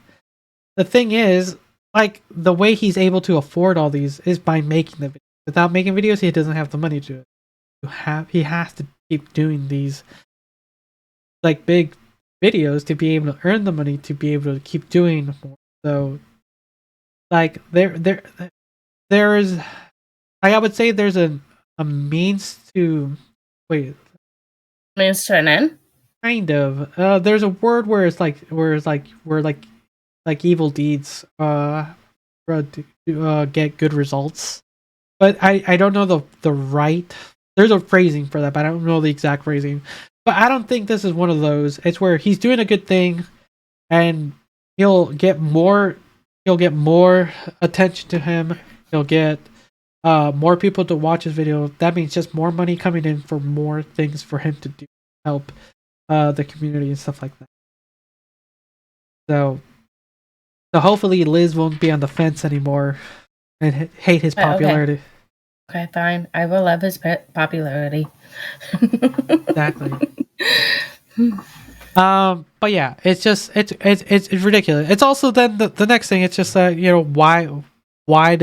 The thing is, like, the way he's able to afford all these is by making the video. Without making videos, he doesn't have the money to do it. He has to keep doing these, like, big videos to be able to earn the money to be able to keep doing more. So, like, there is, I would say there's a means to means to an end. Kind of. There's a word where evil deeds get good results. But I don't know the right. There's a phrasing for that, but I don't know the exact phrasing. But I don't think this is one of those. It's where he's doing a good thing, and he'll get more attention to him. He'll get more people to watch his video. That means just more money coming in for more things for him to do, help the community and stuff like that. So hopefully Liz won't be on the fence anymore and hate his popularity. Okay, fine. I will love his popularity. Exactly. But yeah, it's just it's ridiculous. It's also then the next thing. It's just that why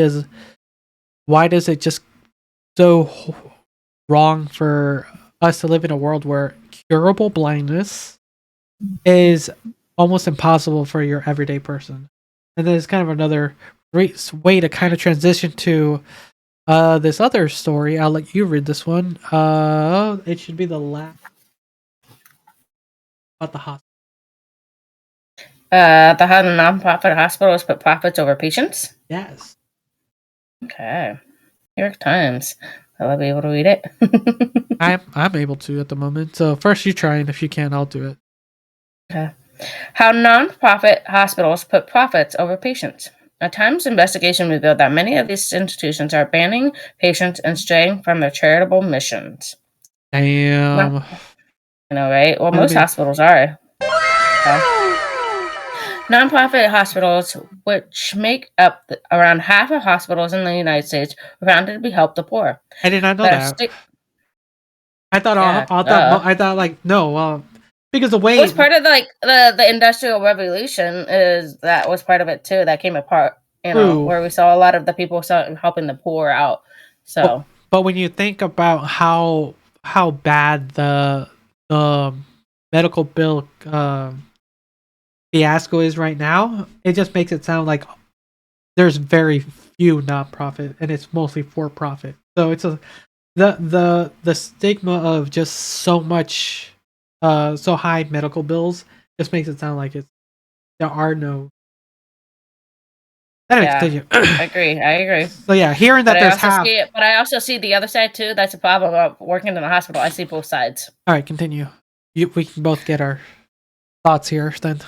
does it just so wrong for us to live in a world where curable blindness is almost impossible for your everyday person? And then it's kind of another great way to kind of transition to this other story. I'll let you read this one. It should be the last about the hospital. The non-profit hospitals put profits over patients? Yes. Okay. New York Times. Will I be able to read it? I'm able to at the moment. So first you try, and if you can, I'll do it. Okay. How non-profit hospitals put profits over patients. A Times investigation revealed that many of these institutions are banning patients and straying from their charitable missions. Damn. I know, right? Well, most hospitals are. Nonprofit hospitals, which make up around half of hospitals in the United States, were founded to help the poor. I did not know that. I thought no. Because the way it was part of the Industrial Revolution that was part of it too. That came apart, where we saw a lot of the people helping the poor out. So, but when you think about how bad the medical bill fiasco is right now, it just makes it sound like there's very few nonprofit and it's mostly for profit. So it's the stigma of just so much so high medical bills just makes it sound like there are no. Anyway, continue. I agree. So yeah, hearing that there's half. But I also see the other side too. That's a problem about working in a hospital. I see both sides. All right, continue. We can both get our thoughts here then.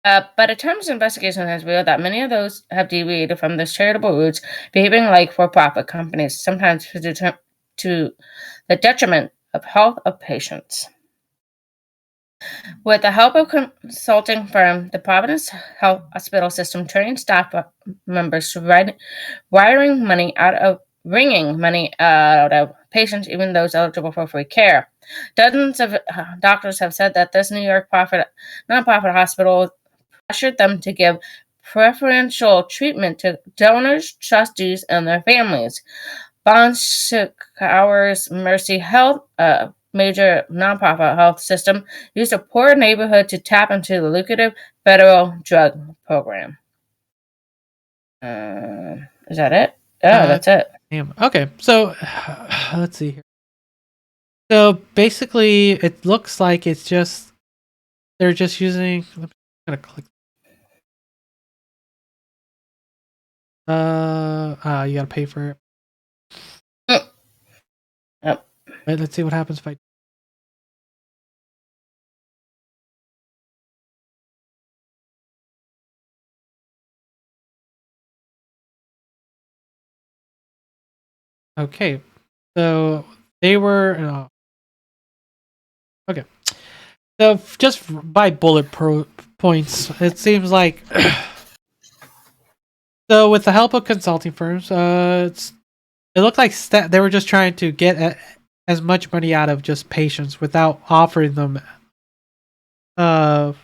But a Times investigation has revealed that many of those have deviated from their charitable roots, behaving like for-profit companies, sometimes to the detriment of health of patients. With the help of consulting firm, the Providence Health Hospital System trained staff members to wringing money out of patients, even those eligible for free care. Dozens of doctors have said that this New York nonprofit hospital pressured them to give preferential treatment to donors, trustees, and their families. Bon Secours Mercy Health, major nonprofit health system, used a poor neighborhood to tap into the lucrative federal drug program. Is that it? Yeah, that's it. Damn. Okay, so let's see here. So basically, it looks like it's just they're just using. I'm gonna click. You gotta pay for it. Yep. Right, let's see what happens if I. Okay, so they were. Okay, so just by bullet points, it seems like. So with the help of consulting firms, it looked like they were just trying to get as much money out of just patients without offering them the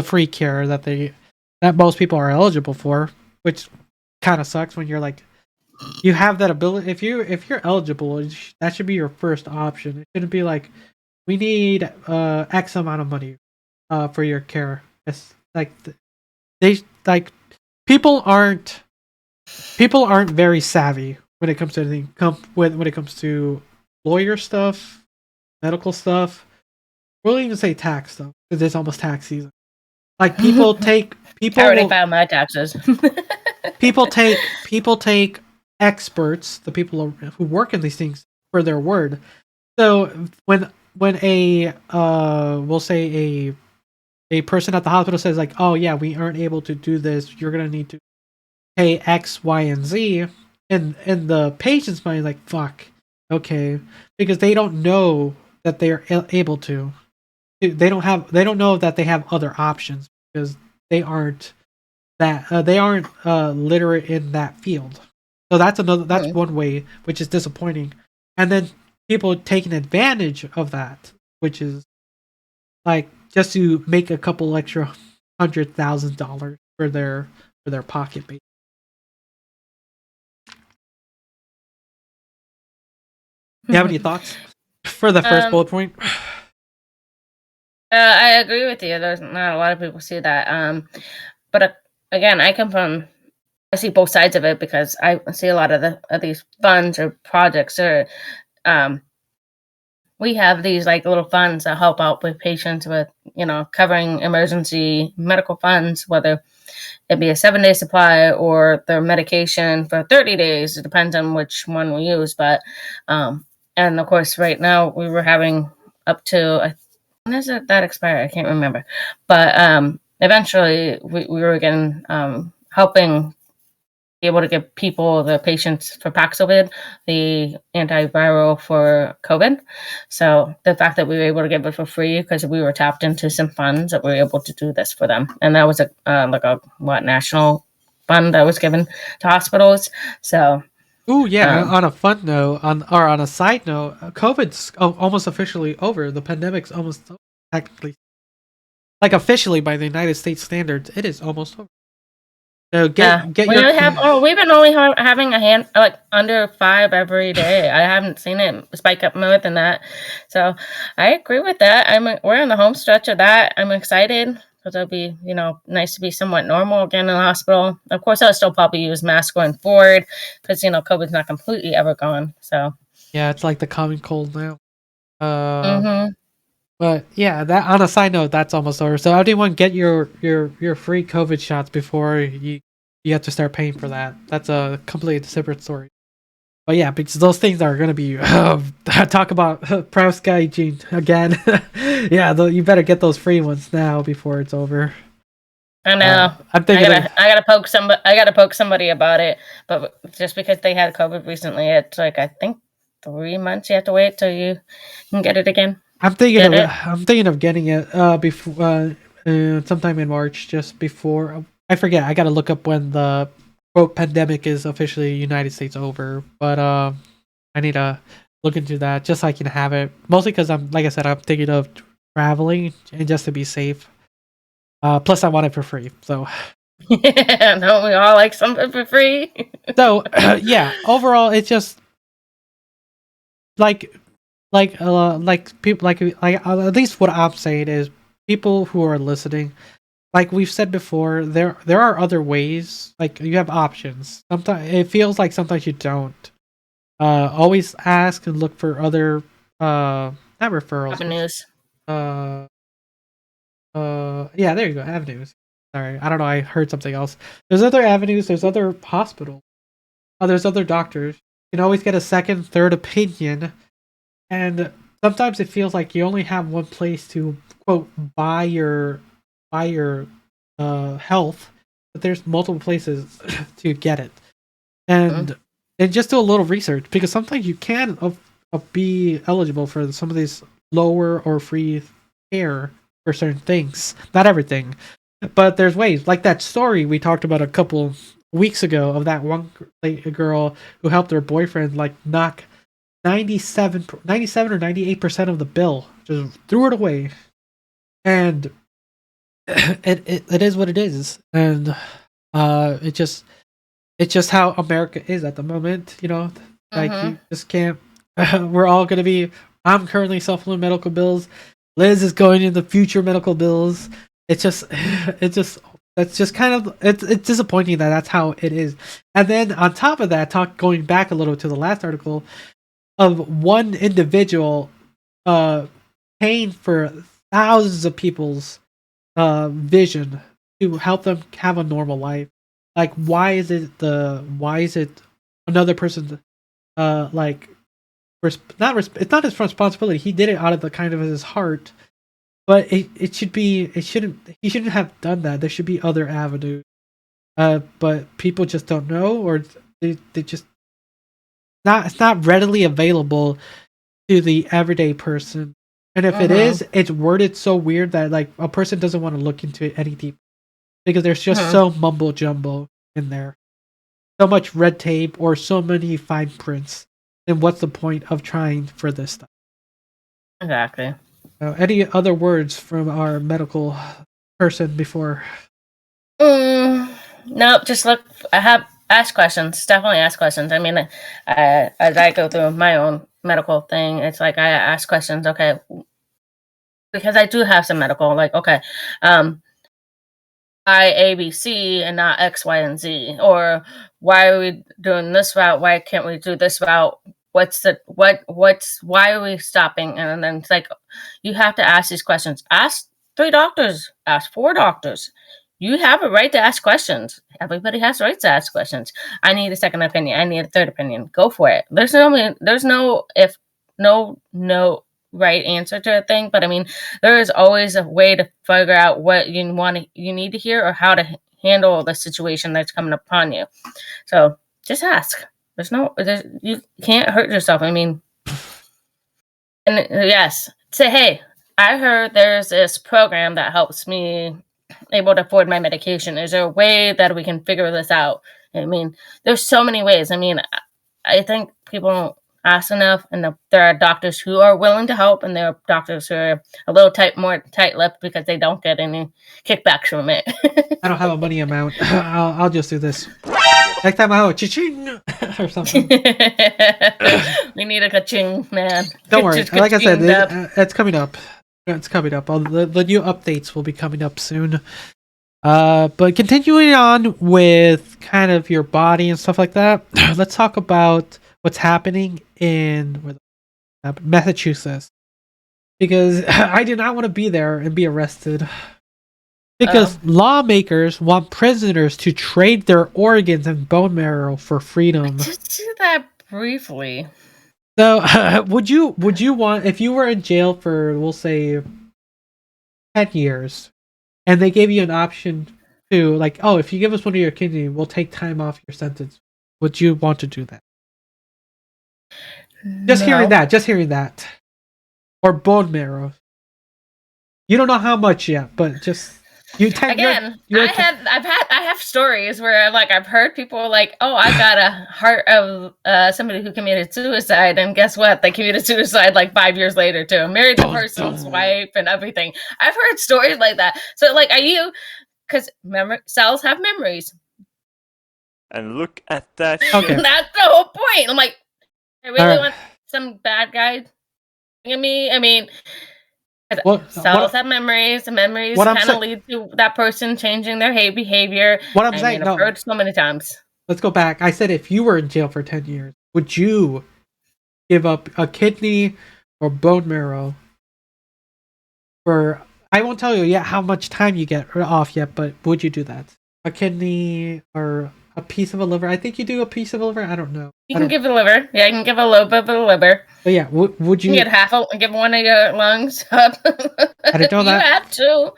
free care that most people are eligible for, which kind of sucks when you're like you have that ability. If you're eligible, that should be your first option. It shouldn't be like we need X amount of money for your care. It's like people aren't very savvy when it comes to anything. When it comes to lawyer stuff, medical stuff, we'll even say tax stuff because it's almost tax season. Like people I already filed my taxes. people take experts, the people who work in these things, for their word. So when a we'll say a person at the hospital says like, oh yeah, we aren't able to do this, you're gonna need to pay X, Y, and Z. in the patient's mind, like, fuck, okay, because they don't know that they are able to. They don't know that they have other options because they aren't literate in that field. So that's one way, which is disappointing. And then people taking advantage of that, which is like just to make a couple extra $100,000 for their pocket. You have any thoughts for the first bullet point? I agree with you. There's not a lot of people see that. But again, I see both sides of it because I see a lot of these funds or projects or we have these like little funds that help out with patients with, covering emergency medical funds, whether it be a 7-day supply or their medication for 30 days. It depends on which one we use. But, and of course, right now we were having up to, when does that expire? I can't remember. But eventually we were getting, helping be able to give people, the patients for Paxlovid, the antiviral for COVID. So the fact that we were able to give it for free because we were tapped into some funds that we were able to do this for them. And that was a national fund that was given to hospitals. So. Ooh, yeah. On a fun note, on a side note, COVID's almost officially over. The pandemic's almost technically, like officially by the United States standards, it is almost over. So we've been only having a hand like under 5 every day. I haven't seen it spike up more than that. So I agree with that. We're in the home stretch of that. I'm excited because it'll be nice to be somewhat normal again in the hospital. Of course, I'll still probably use masks going forward because COVID's not completely ever gone. So yeah, it's like the common cold now. But yeah, that on a side note, that's almost over. So everyone get your free COVID shots before you have to start paying for that. That's a completely separate story. But yeah, because those things are gonna be talk about Proust guy Gene again. Yeah, you better get those free ones now before it's over. I know. I gotta poke somebody about it, but just because they had COVID recently, it's like I think 3 months you have to wait till you can get it again. I'm thinking of getting it before sometime in March, just before. I forget. I gotta look up when the quote pandemic is officially United States over. But I need to look into that just so I can have it. Mostly because I'm thinking of traveling and just to be safe. Plus, I want it for free. So. Yeah, don't we all like something for free? So yeah, overall, it's just like people like at least what I'm saying is people who are listening, like we've said before, there are other ways. Like you have options. Sometimes it feels like sometimes you don't. Always ask and look for other not referrals. Avenues. Yeah, there you go, avenues. Sorry, I don't know. I heard something else. There's other avenues. There's other hospitals. There's other doctors. You can always get a second, third opinion. And sometimes it feels like you only have one place to quote buy your health, but there's multiple places to get it, and just do a little research because sometimes you can be eligible for some of these lower or free care for certain things. Not everything, but there's ways. Like that story we talked about a couple weeks ago of that one girl who helped her boyfriend like knock 97 or 98% of the bill, just threw it away, and it is what it is, and it's just how America is at the moment, like you just can't. We're all gonna be. I'm currently suffering medical bills. Liz is going into future medical bills. It's just kind of it's disappointing that that's how it is, and then on top of that, going back a little to the last article. Of one individual paying for thousands of people's vision to help them have a normal life. Like, why is it another person it's not his responsibility. He did it out of the kind of his heart, but he shouldn't have done that. There should be other avenues. But people just don't know, or they just It's not readily available to the everyday person. And if it is, it's worded so weird that like a person doesn't want to look into it any deeper because there's just so mumble jumbo in there, so much red tape or so many fine prints. Then what's the point of trying for this stuff? Exactly. Any other words from our medical person before? Nope. Just look. Ask questions. Definitely ask questions. I mean, as I go through my own medical thing, it's like I ask questions. Okay, because I do have some medical. Like, okay, why ABC and not X, Y, and Z? Or why are we doing this route? Why can't we do this route? Why are we stopping? And then it's like, you have to ask these questions. Ask 3 doctors, ask 4 doctors. You have a right to ask questions. Everybody has rights to ask questions. I need a second opinion. I need a third opinion. Go for it. There's no right answer to a thing, but I mean, there is always a way to figure out what you need to hear or how to handle the situation that's coming upon you. So just ask. You can't hurt yourself. I mean, and yes, say, hey, I heard there's this program that helps me able to afford my medication. Is there a way that we can figure this out? I mean, there's so many ways. I mean, I think people don't ask enough, and there are doctors who are willing to help, and there are doctors who are a little more tight-lipped because they don't get any kickbacks from it. I don't have a money amount. I'll just do this. Next time I'll cha-ching or something. We need a ka-ching, man. Don't worry. Like I said, it's coming up. It's coming up. The new updates will be coming up soon. But continuing on with kind of your body and stuff like that, let's talk about what's happening in Massachusetts. Because I do not want to be there and be arrested. Because lawmakers want prisoners to trade their organs and bone marrow for freedom. Just do that briefly. So, would you want, if you were in jail for, we'll say, 10 years, and they gave you an option to, like, oh, if you give us one of your kidney, we'll take time off your sentence. Would you want to do that? Just hearing that. Or bone marrow. You don't know how much yet, but just... I have stories where I've heard people like, oh, I got a heart of somebody who committed suicide, and guess what? They committed suicide like 5 years later too. Married the person's wife and everything. I've heard stories like that. So like, are you? Because cells have memories. And look at that. Okay. That's the whole point. I'm like, I really want some bad guy in me. I mean. Cells have memories, and memories kind of lead to that person changing their behavior. What I'm saying, I've heard so many times. Let's go back. I said if you were in jail for 10 years, would you give up a kidney or bone marrow for... I won't tell you yet how much time you get off yet, but would you do that? A kidney or a piece of a liver? I think you do a piece of a liver. I don't know. You can give a liver. Yeah, you can give a little bit of a liver. But yeah, would you... You can get give one of your lungs up. I didn't know that. You have to.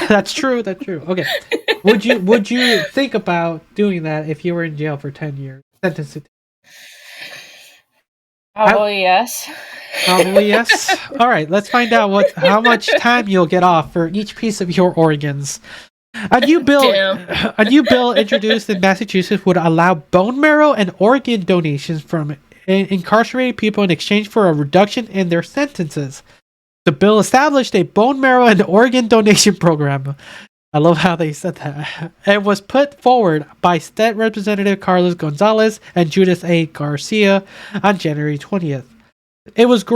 That's true. Okay. Would you think about doing that if you were in jail for 10 years? Sentenced to... Probably yes. Probably yes. All right, let's find out how much time you'll get off for each piece of your organs. A new bill introduced in Massachusetts would allow bone marrow and organ donations from incarcerated people in exchange for a reduction in their sentences. The bill established a bone marrow and organ donation program. I love how they said that. It was put forward by State Representative Carlos Gonzalez and Judith A. Garcia on January 20th. It would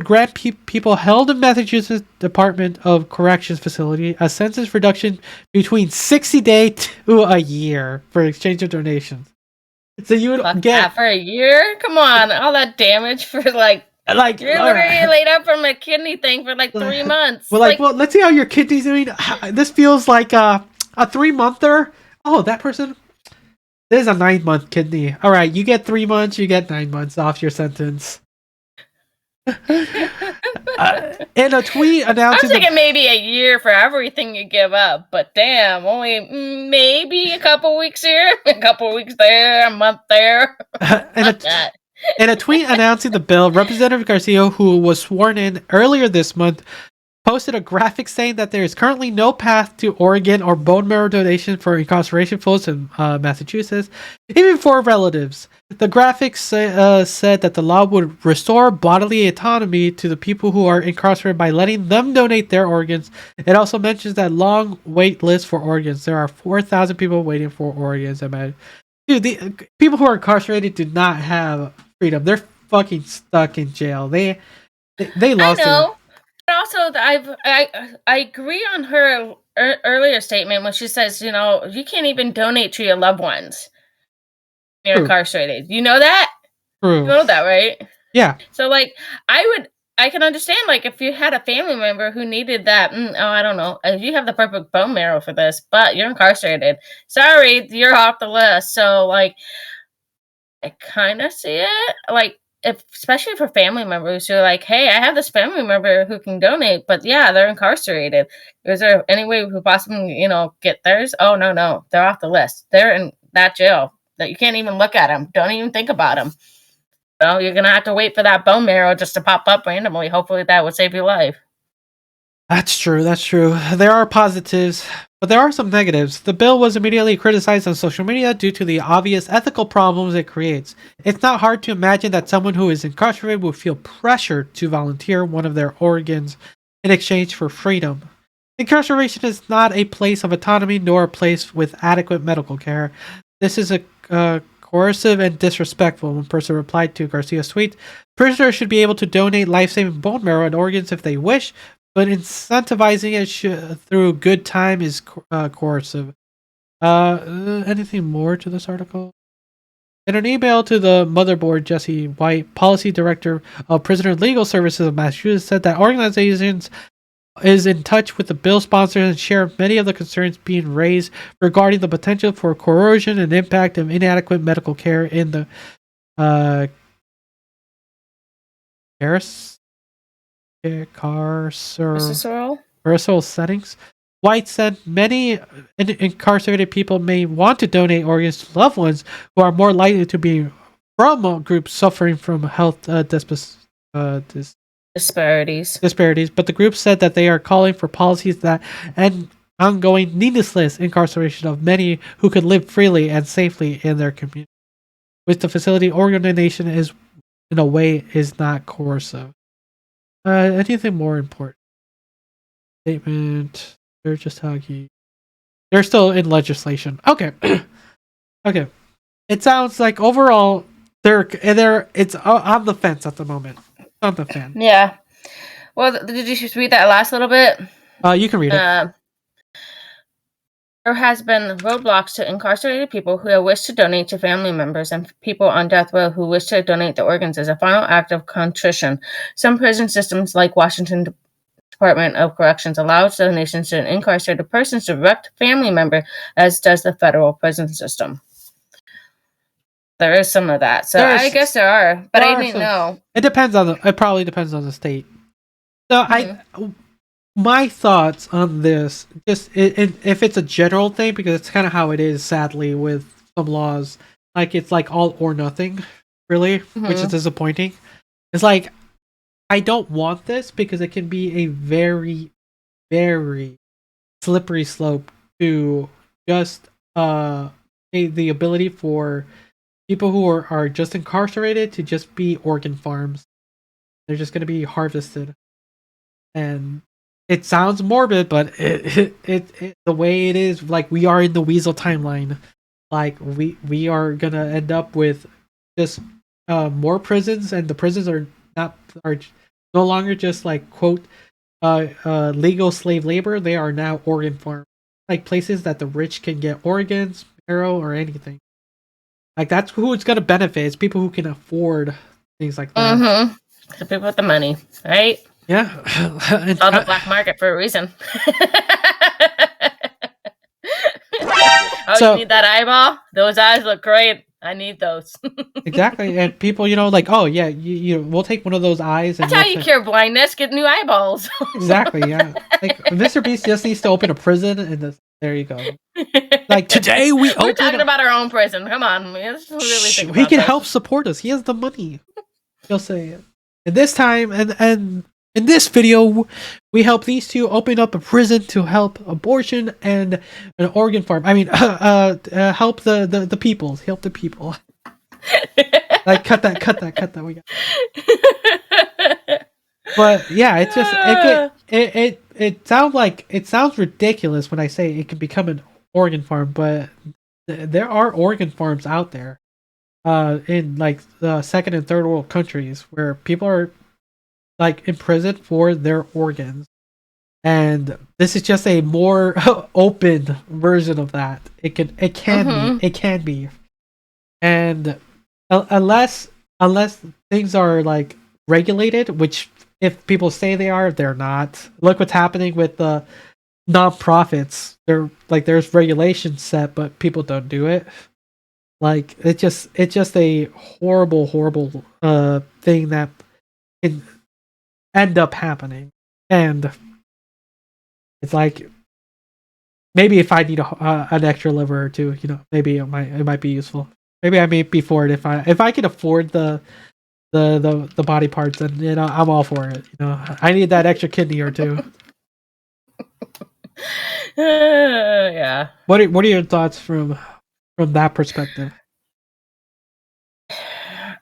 grant people held in Massachusetts Department of Corrections facility a sentence reduction between 60 days to a year for exchange of donations. So you would get that for a year? Come on, all that damage for you're literally laid up from a kidney thing for 3 months. Well, let's see how your kidney's doing. This feels like a 3-monther. Oh, that person. This is a 9-month kidney. All right, you get 3 months. You get 9 months off your sentence. In a tweet announcing, I'm thinking maybe a year for everything you give up, but damn, only maybe a couple weeks here, a couple weeks there, a month there. In a tweet announcing the bill, Representative Garcia, who was sworn in earlier this month, posted a graphic saying that there is currently no path to organ or bone marrow donation for incarceration folks in Massachusetts, even for relatives. The graphic said that the law would restore bodily autonomy to the people who are incarcerated by letting them donate their organs. It also mentions that long wait list for organs. There are 4,000 people waiting for organs. Dude, the people who are incarcerated do not have freedom. They're fucking stuck in jail. They lost I know. it. But also, I agree on her earlier statement when she says, you can't even donate to your loved ones. You're incarcerated. You know that? True. You know that, right? Yeah. So, I can understand, if you had a family member who needed that, I don't know, if you have the perfect bone marrow for this, but you're incarcerated. Sorry, you're off the list. So, I kind of see it. Especially for family members who are like, hey, I have this family member who can donate, but yeah, they're incarcerated. Is there any way we could possibly, get theirs? Oh, no, they're off the list. They're in that jail that you can't even look at them. Don't even think about them. So you're going to have to wait for that bone marrow just to pop up randomly. Hopefully that would save your life. That's true. There are positives, but there are some negatives. The bill was immediately criticized on social media due to the obvious ethical problems it creates. It's not hard to imagine that someone who is incarcerated would feel pressured to volunteer one of their organs in exchange for freedom. Incarceration is not a place of autonomy nor a place with adequate medical care. This is coercive and disrespectful, one person replied to Garcia's tweet. Prisoners should be able to donate life-saving bone marrow and organs if they wish, but incentivizing it through good time is coercive. Anything more to this article? In an email to the motherboard, Jesse White, policy director of Prisoner Legal Services of Massachusetts, said that organizations is in touch with the bill sponsors and share many of the concerns being raised regarding the potential for coercion and impact of inadequate medical care in the carceral settings. White said many incarcerated people may want to donate organs to loved ones who are more likely to be from groups suffering from health disparities. But the group said that they are calling for policies that end ongoing needless incarceration of many who could live freely and safely in their community. With the facility, organ donation is, in a way, is not coercive. Anything more important? Statement. They're just talking. They're still in legislation. Okay. Okay. It sounds like overall it's on the fence at the moment. On the fence. Yeah. Well, did you just read that last little bit? You can read it. There has been roadblocks to incarcerated people who wish to donate to family members and people on death row who wish to donate their organs as a final act of contrition. Some prison systems, like Washington Department of Corrections, allow donations to an incarcerated person's direct family member, as does the federal prison system. There is some of that. So I guess there are, but I didn't know. It probably depends on the state. So my thoughts on this, just if it's a general thing, because it's kind of how it is, sadly, with some laws. It's like all or nothing, really, which is disappointing. It's like, I don't want this because it can be a very, very slippery slope to just the ability for people who are just incarcerated to just be organ farms. They're just going to be harvested. And it sounds morbid, but it the way it is, we are in the Weasel timeline. We are gonna end up with just more prisons, and the prisons are no longer just quote legal slave labor. They are now organ farms, places that the rich can get organs, marrow, or anything. That's who it's gonna benefit. It's people who can afford things like that. The people with the money, right? Yeah. It's on the black market for a reason. You need that eyeball? Those eyes look great. I need those. Exactly, and people, like, oh yeah, we'll take one of those eyes. And That's how you cure blindness. Get new eyeballs. Exactly, yeah. Like Mr. Beast just needs to open a prison, and there you go. Like today, we're talking about our own prison. Come on, he can help support us. He has the money. He'll say it. And this time, and in this video, we help these two open up a prison to help abortion and an organ farm. I mean, help the people. Help the people. Like cut that. We got. But yeah, it's just it sounds ridiculous when I say it can become an organ farm, but there are organ farms out there, in like the second and third world countries where people are like imprisoned for their organs, and this is just a more open version of that. It can be, and unless things are like regulated, which if people say they are, they're not. Look what's happening with the non-profits. They're like, there's regulations set, but people don't do it. Like it's just a horrible thing that can end up happening. And it's like, maybe if I need an extra liver or two, maybe it might be useful. Maybe I may be for it if I can afford the body parts, and I'm all for it. I need that extra kidney or two. Yeah. What are your thoughts from that perspective?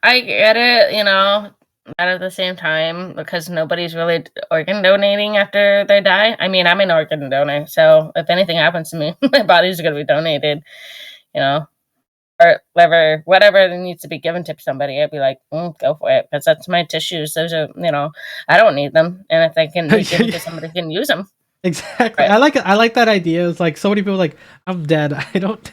I get it, but at the same time, because nobody's really organ donating after they die. I mean, I'm an organ donor, so if anything happens to me, my body's going to be donated, or liver, whatever needs to be given to somebody. I'd be like, go for it, because that's my tissues. Those are, I don't need them, and if they can be given to somebody, can use them. Exactly. Right. I like that idea. It's like so many people are like, I'm dead. I don't.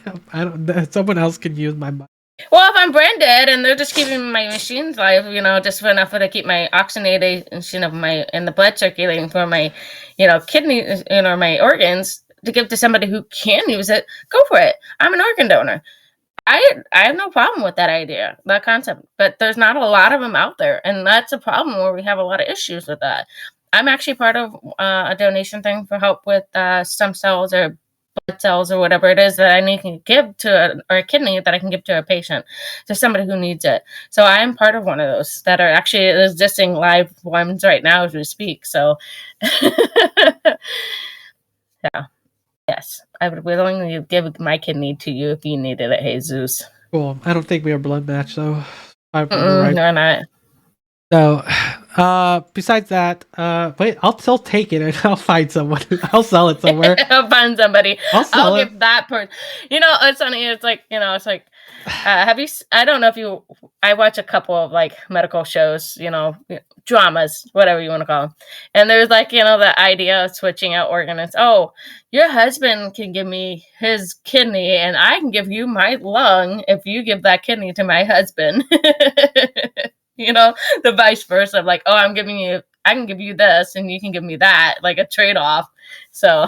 Someone else can use my body. Well, if I'm brain dead and they're just keeping my machines alive, just for enough to keep my oxygenation of and the blood circulating for my, kidneys, my organs, to give to somebody who can use it, go for it. I'm an organ donor. I have no problem with that idea, that concept, but there's not a lot of them out there, and that's a problem where we have a lot of issues with that. I'm actually part of a donation thing for help with stem cells or blood cells or whatever it is that I need to give to or a kidney that I can give to a patient, to somebody who needs it. So I am part of one of those that are actually existing live ones right now as we speak. So yeah. Yes, I would willingly give my kidney to you if you needed it, Jesus. Cool. I don't think we are blood match, though. Right. No, not. So, besides that, wait, I'll still take it and I'll find someone. I'll sell it somewhere. I'll find somebody. I'll give that person. It's funny. It's like, it's like, have you? I don't know if I watch a couple of like medical shows, dramas, whatever you want to call them, and there's like, the idea of switching out organs. Oh, your husband can give me his kidney, and I can give you my lung if you give that kidney to my husband. The vice versa. Like, oh, I can give you this, and you can give me that, like a trade-off. So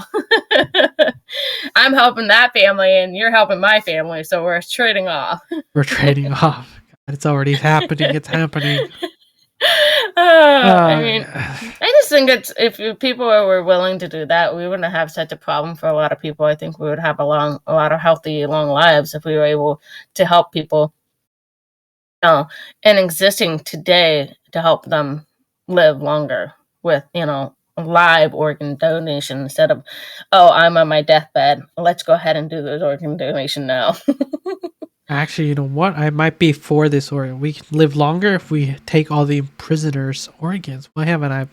I'm helping that family, and you're helping my family. So we're trading off. We're trading off. It's already happening. It's happening. I mean, I just think if people were willing to do that, we wouldn't have such a problem for a lot of people. I think we would have a lot of healthy, long lives if we were able to help people, and existing today to help them live longer with, live organ donation instead of, oh, I'm on my deathbed, let's go ahead and do this organ donation now. Actually, you know what? I might be for this organ. We can live longer if we take all the prisoners' organs. Why haven't I?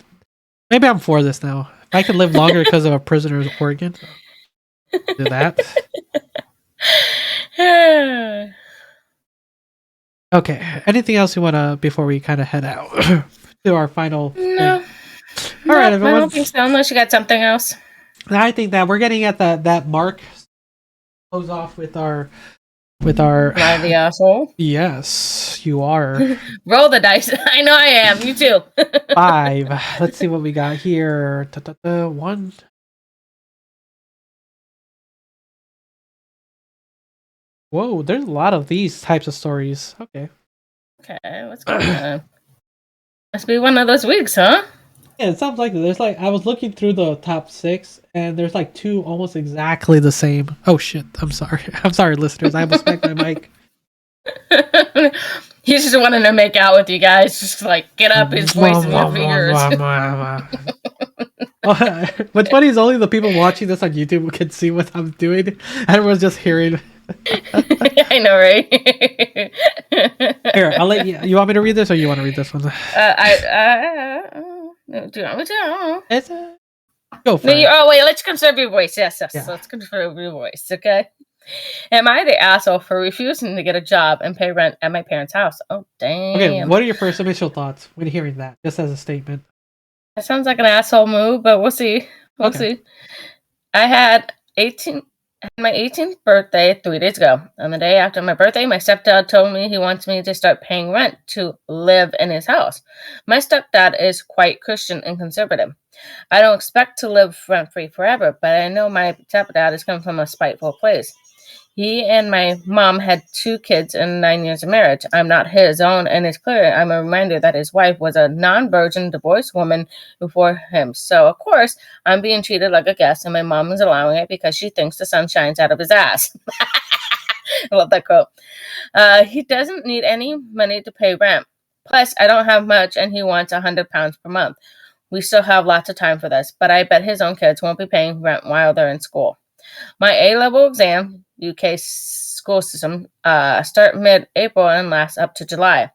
Maybe I'm for this now. If I could live longer because of a prisoner's organ, do that. Okay. Anything else you want to, before we kind of head out to our final No. thing? All right, everyone. I don't think so, unless you got something else. I think that we're getting at that mark. Close off with our. Am I the asshole? Yes, you are. Roll the dice. I know I am. You too. 5. Let's see what we got here. 1. Whoa, there's a lot of these types of stories. Okay. Okay, what's going on? Must be one of those weeks, huh? Yeah, it sounds like there's like I was looking through the top 6, and there's like 2 almost exactly the same. Oh shit! I'm sorry. I'm sorry, listeners. I almost smacked my mic. He's just wanting to make out with you guys. Just like get up his voice in your fingers. What's funny is only the people watching this on YouTube can see what I'm doing. Everyone's just hearing. I know, right? Here, I'll let you. You want me to read this, or you want to read this one? Do you want me to? Go for it. Oh wait, let's conserve your voice. Yes. Yeah. Let's conserve your voice. Okay. Am I the asshole for refusing to get a job and pay rent at my parents' house? Oh damn. Okay, what are your first initial thoughts when hearing that? Just as a statement. That sounds like an asshole move, but we'll see. We'll see. I had my 18th birthday 3 days ago. On the day after my birthday, my stepdad told me he wants me to start paying rent to live in his house. My stepdad is quite Christian and conservative. I don't expect to live rent-free forever, but I know my stepdad is coming from a spiteful place. He and my mom had 2 kids and 9 years of marriage. I'm not his own, and it's clear I'm a reminder that his wife was a non-virgin divorced woman before him. So, of course, I'm being treated like a guest, and my mom is allowing it because she thinks the sun shines out of his ass. I love that quote. He doesn't need any money to pay rent. Plus, I don't have much, and he wants £100 per month. We still have lots of time for this, but I bet his own kids won't be paying rent while they're in school. My A-level exam, UK school system, start mid-April and last up to July.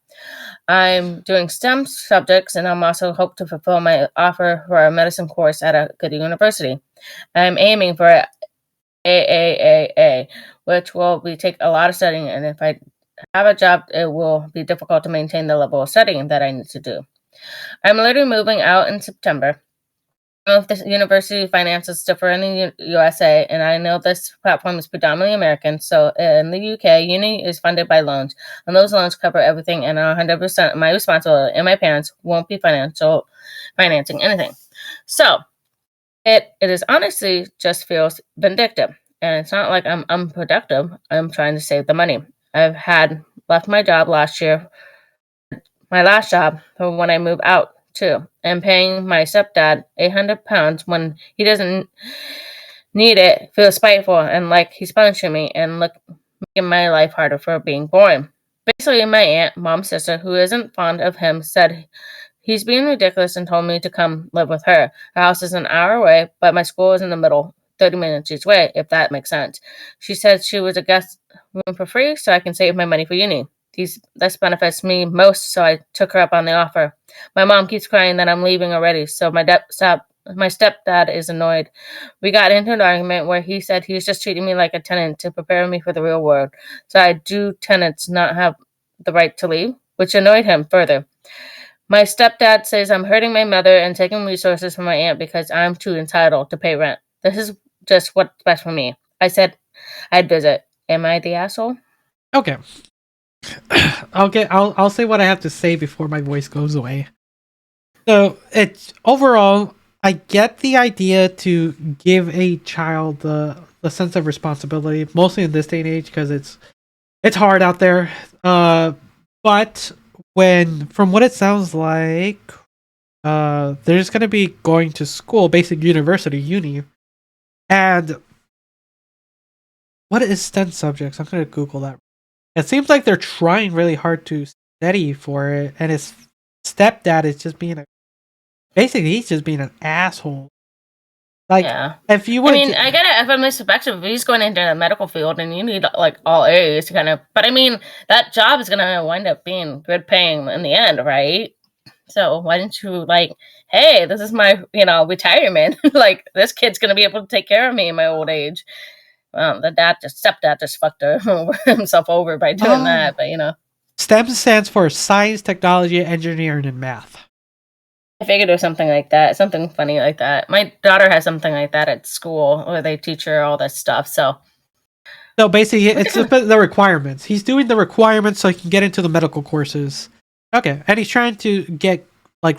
I'm doing STEM subjects, and I'm also hope to fulfill my offer for a medicine course at a good university. I'm aiming for AAAA, which will take a lot of studying, and if I have a job, it will be difficult to maintain the level of studying that I need to do. I'm literally moving out in September. I don't know if the university finances differ in the USA, and I know this platform is predominantly American, so in the UK, uni is funded by loans, and those loans cover everything, and 100% of my responsibility, and my parents won't be financing anything. So, it is honestly just feels vindictive, and it's not like I'm unproductive. I'm trying to save the money. I've left my job last year, my last job, for when I move out, too, and paying my stepdad £800 when he doesn't need it feels spiteful and like he's punishing me and making my life harder for being born. Basically, my aunt, mom's sister, who isn't fond of him, said he's being ridiculous and told me to come live with her. Her house is an hour away, but my school is in the middle, 30 minutes each way, if that makes sense. She said she was a guest room for free so I can save my money for uni. This benefits me most, so I took her up on the offer. My mom keeps crying that I'm leaving already, so my stepdad is annoyed. We got into an argument where he said he's just treating me like a tenant to prepare me for the real world. So do tenants not have the right to leave? Which annoyed him further. My stepdad says I'm hurting my mother and taking resources from my aunt because I'm too entitled to pay rent. This is just what's best for me. I said I'd visit. Am I the asshole? Okay. I'll say what I have to say before my voice goes away. So it's overall, I get the idea to give a child the sense of responsibility, mostly in this day and age, because it's hard out there. But from what it sounds like, they're just gonna be going to school, basic university, uni, and what is STEM subjects? I'm gonna Google that. It seems like they're trying really hard to study for it, and his stepdad is just being he's just being an asshole. Like, yeah. If you would, I get it from his perspective. If he's going into the medical field, and you need like all A's to kind of, but I mean, that job is gonna wind up being good paying in the end, right? So why didn't you hey, this is my retirement. Like, this kid's gonna be able to take care of me in my old age. The stepdad just fucked himself over by doing that, but STEM stands for science, technology, engineering, and math. I figured it was something like that, something funny like that. My daughter has something like that at school where they teach her all this stuff. So basically, it's the requirements. He's doing the requirements so he can get into the medical courses. Okay, and he's trying to get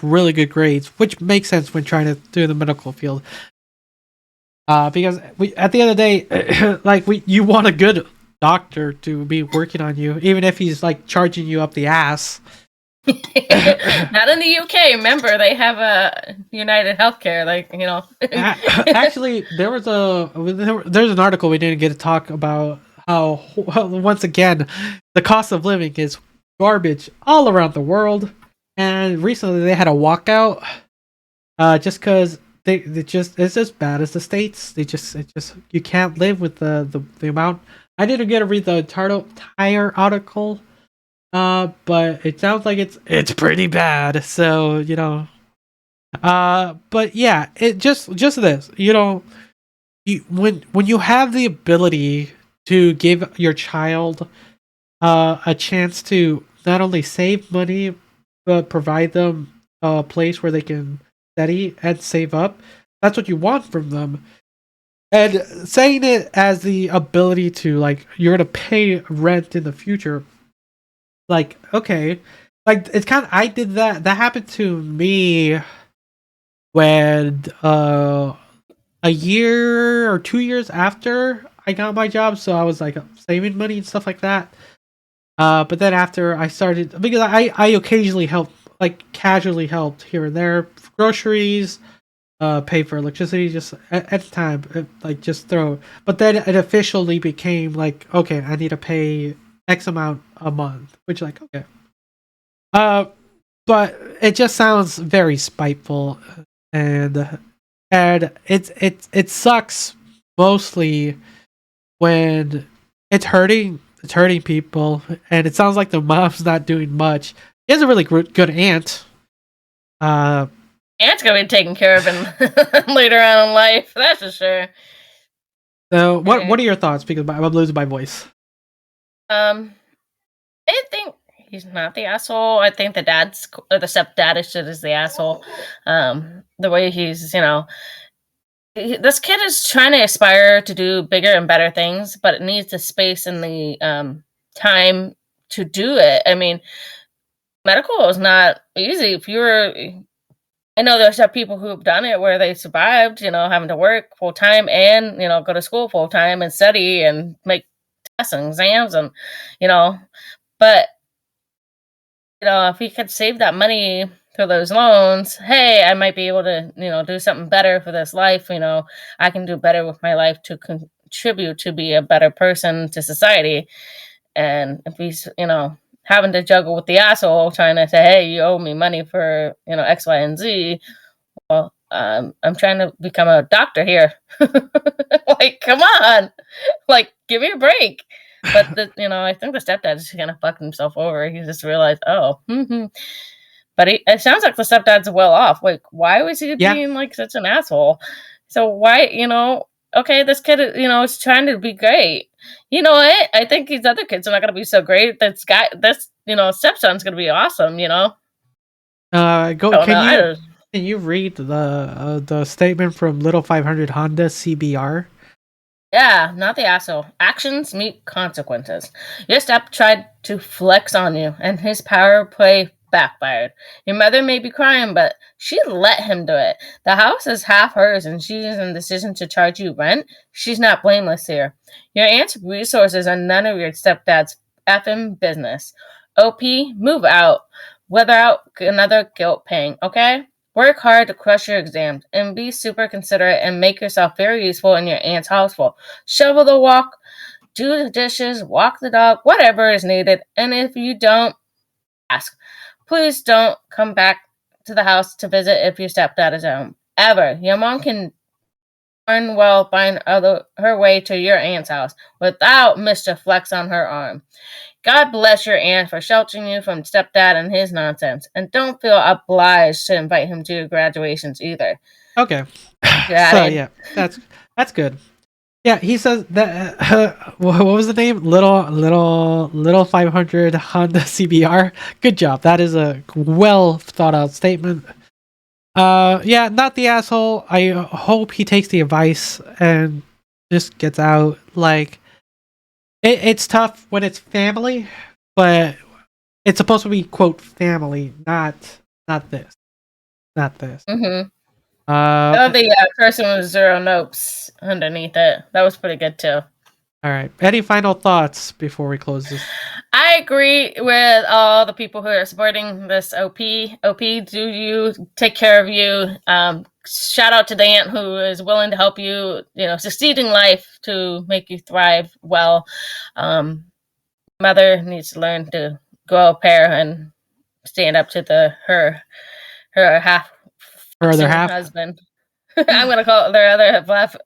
really good grades, which makes sense when trying to do the medical field. Because at the end of the day, you want a good doctor to be working on you, even if he's like charging you up the ass. Not in the UK. Remember, they have a United Healthcare. Like, you know. Actually, there's an article we didn't get to talk about how once again the cost of living is garbage all around the world, and recently they had a walkout just because it's just bad as the States. You can't live with the amount. I didn't get to read the entire article. But it sounds like it's pretty bad. So, you know, but yeah, it just this, you know, when you have the ability to give your child a chance to not only save money but provide them a place where they can study and save up, that's what you want from them. And saying it as the ability to, like, you're gonna pay rent in the future. Like, okay, like it's kind of, I did that happened to me when a year or 2 years after I got my job, so I was like saving money and stuff like that. But then after I started, because I occasionally help, like casually helped here and there, groceries, pay for electricity, just at the time, like just throw. But then it officially became like, okay, I need to pay X amount a month, which, like, okay. But it just sounds very spiteful, and it sucks mostly when it's hurting people, and it sounds like the mom's not doing much. He has a really good aunt. Aunt's gonna be taking care of him later on in life, that's for sure. So, what are your thoughts? Because I'm losing my voice. I think he's not the asshole. I think the stepdad is the asshole. The way he's, you know, this kid is trying to aspire to do bigger and better things, but it needs the space and the time to do it. I mean, medical is not easy. I know there's some people who've done it where they survived, you know, having to work full time and, you know, go to school full time and study and make tests and exams, and, you know, but, you know, if he could save that money for those loans, hey, I might be able to, you know, do something better for this life. You know, I can do better with my life to contribute to be a better person to society. And if he's, you know, having to juggle with the asshole trying to say, hey, you owe me money for, you know, X, Y, and Z. Well, I'm trying to become a doctor here. Like, come on, like, give me a break. But you know, I think the stepdad just kind of fucked himself over. He just realized, oh, but it sounds like the stepdad's well off. Like, why was he being like such an asshole? So why, you know? Okay, this kid, you know, is trying to be great. You know what? I think these other kids are not going to be so great. This you know, stepson's going to be awesome. You know. Can you read the statement from Little 500 Honda CBR? Yeah, not the asshole. Actions meet consequences. Your step tried to flex on you, and his power play backfired. Your mother may be crying, but she let him do it. The house is half hers, and she's in the decision to charge you rent. She's not blameless here. Your aunt's resources are none of your stepdad's effing business. OP, move out. Weather out another guilt pang, okay? Work hard to crush your exams and be super considerate and make yourself very useful in your aunt's houseful. Shovel the walk, do the dishes, walk the dog, whatever is needed. And if you don't, ask. Please don't come back to the house to visit if your stepdad is home. Ever. Your mom can darn well find her way to your aunt's house without Mr. Flex on her arm. God bless your aunt for sheltering you from stepdad and his nonsense. And don't feel obliged to invite him to your graduations either. Okay. So yeah, that's good. Yeah, he says that. What was the name? Little 500 Honda CBR. Good job. That is a well thought out statement. Yeah, not the asshole. I hope he takes the advice and just gets out. Like, it's tough when it's family, but it's supposed to be, quote, family, not this. Mm-hmm. The person with 0 notes underneath it. That was pretty good too. All right. Any final thoughts before we close this? I agree with all the people who are supporting this OP. OP, do you take care of you? Shout out to the aunt who is willing to help you, succeed in life to make you thrive well. Mother needs to learn to go au pair and stand up to her half Her other half husband. I'm gonna call it their other half.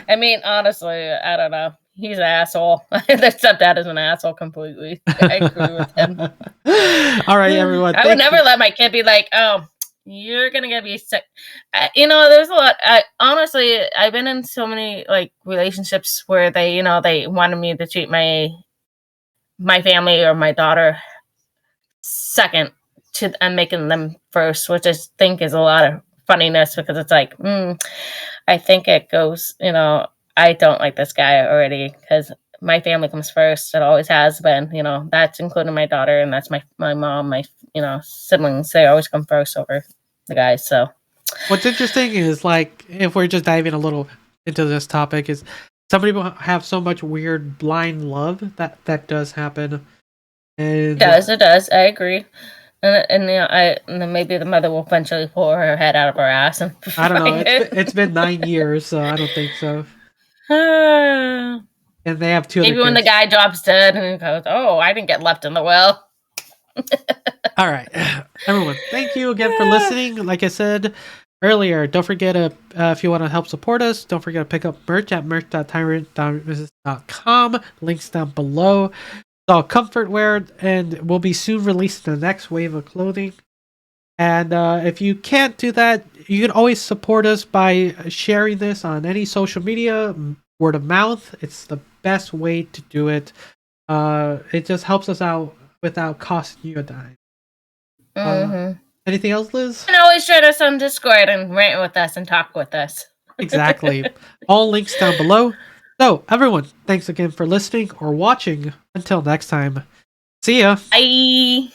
I mean, honestly, I don't know. He's an asshole. The stepdad is an asshole completely. I agree with him. All right, everyone. I would never let my kid be like, "Oh, you're gonna be sick." There's a lot. Honestly, I've been in so many relationships where they wanted me to treat my family or my daughter second to and making them first, which I think is a lot of funniness because it's like, I think it goes, I don't like this guy already because my family comes first. It always has been, that's including my daughter and that's my mom, my, siblings. They always come first over the guys. So what's interesting is if we're just diving a little into this topic is some people have so much weird blind love that does happen. And it does. I agree. And then maybe the mother will eventually pull her head out of her ass. And I don't know. It's been 9 years, so I don't think so. And they have two. Maybe when the guy drops dead and goes, "Oh, I didn't get left in the well." All right, everyone. Thank you again for listening. Like I said earlier, don't forget if you want to help support us, don't forget to pick up merch at merch.tyrant.com. Links down below. It's all comfort wear, and we'll be soon releasing the next wave of clothing. And if you can't do that, you can always support us by sharing this on any social media, word of mouth. It's the best way to do it. It just helps us out without costing you a dime. Anything else, Liz? And always join us on Discord and rant with us and talk with us. Exactly. All links down below. So, everyone, thanks again for listening or watching. Until next time, see ya. Bye.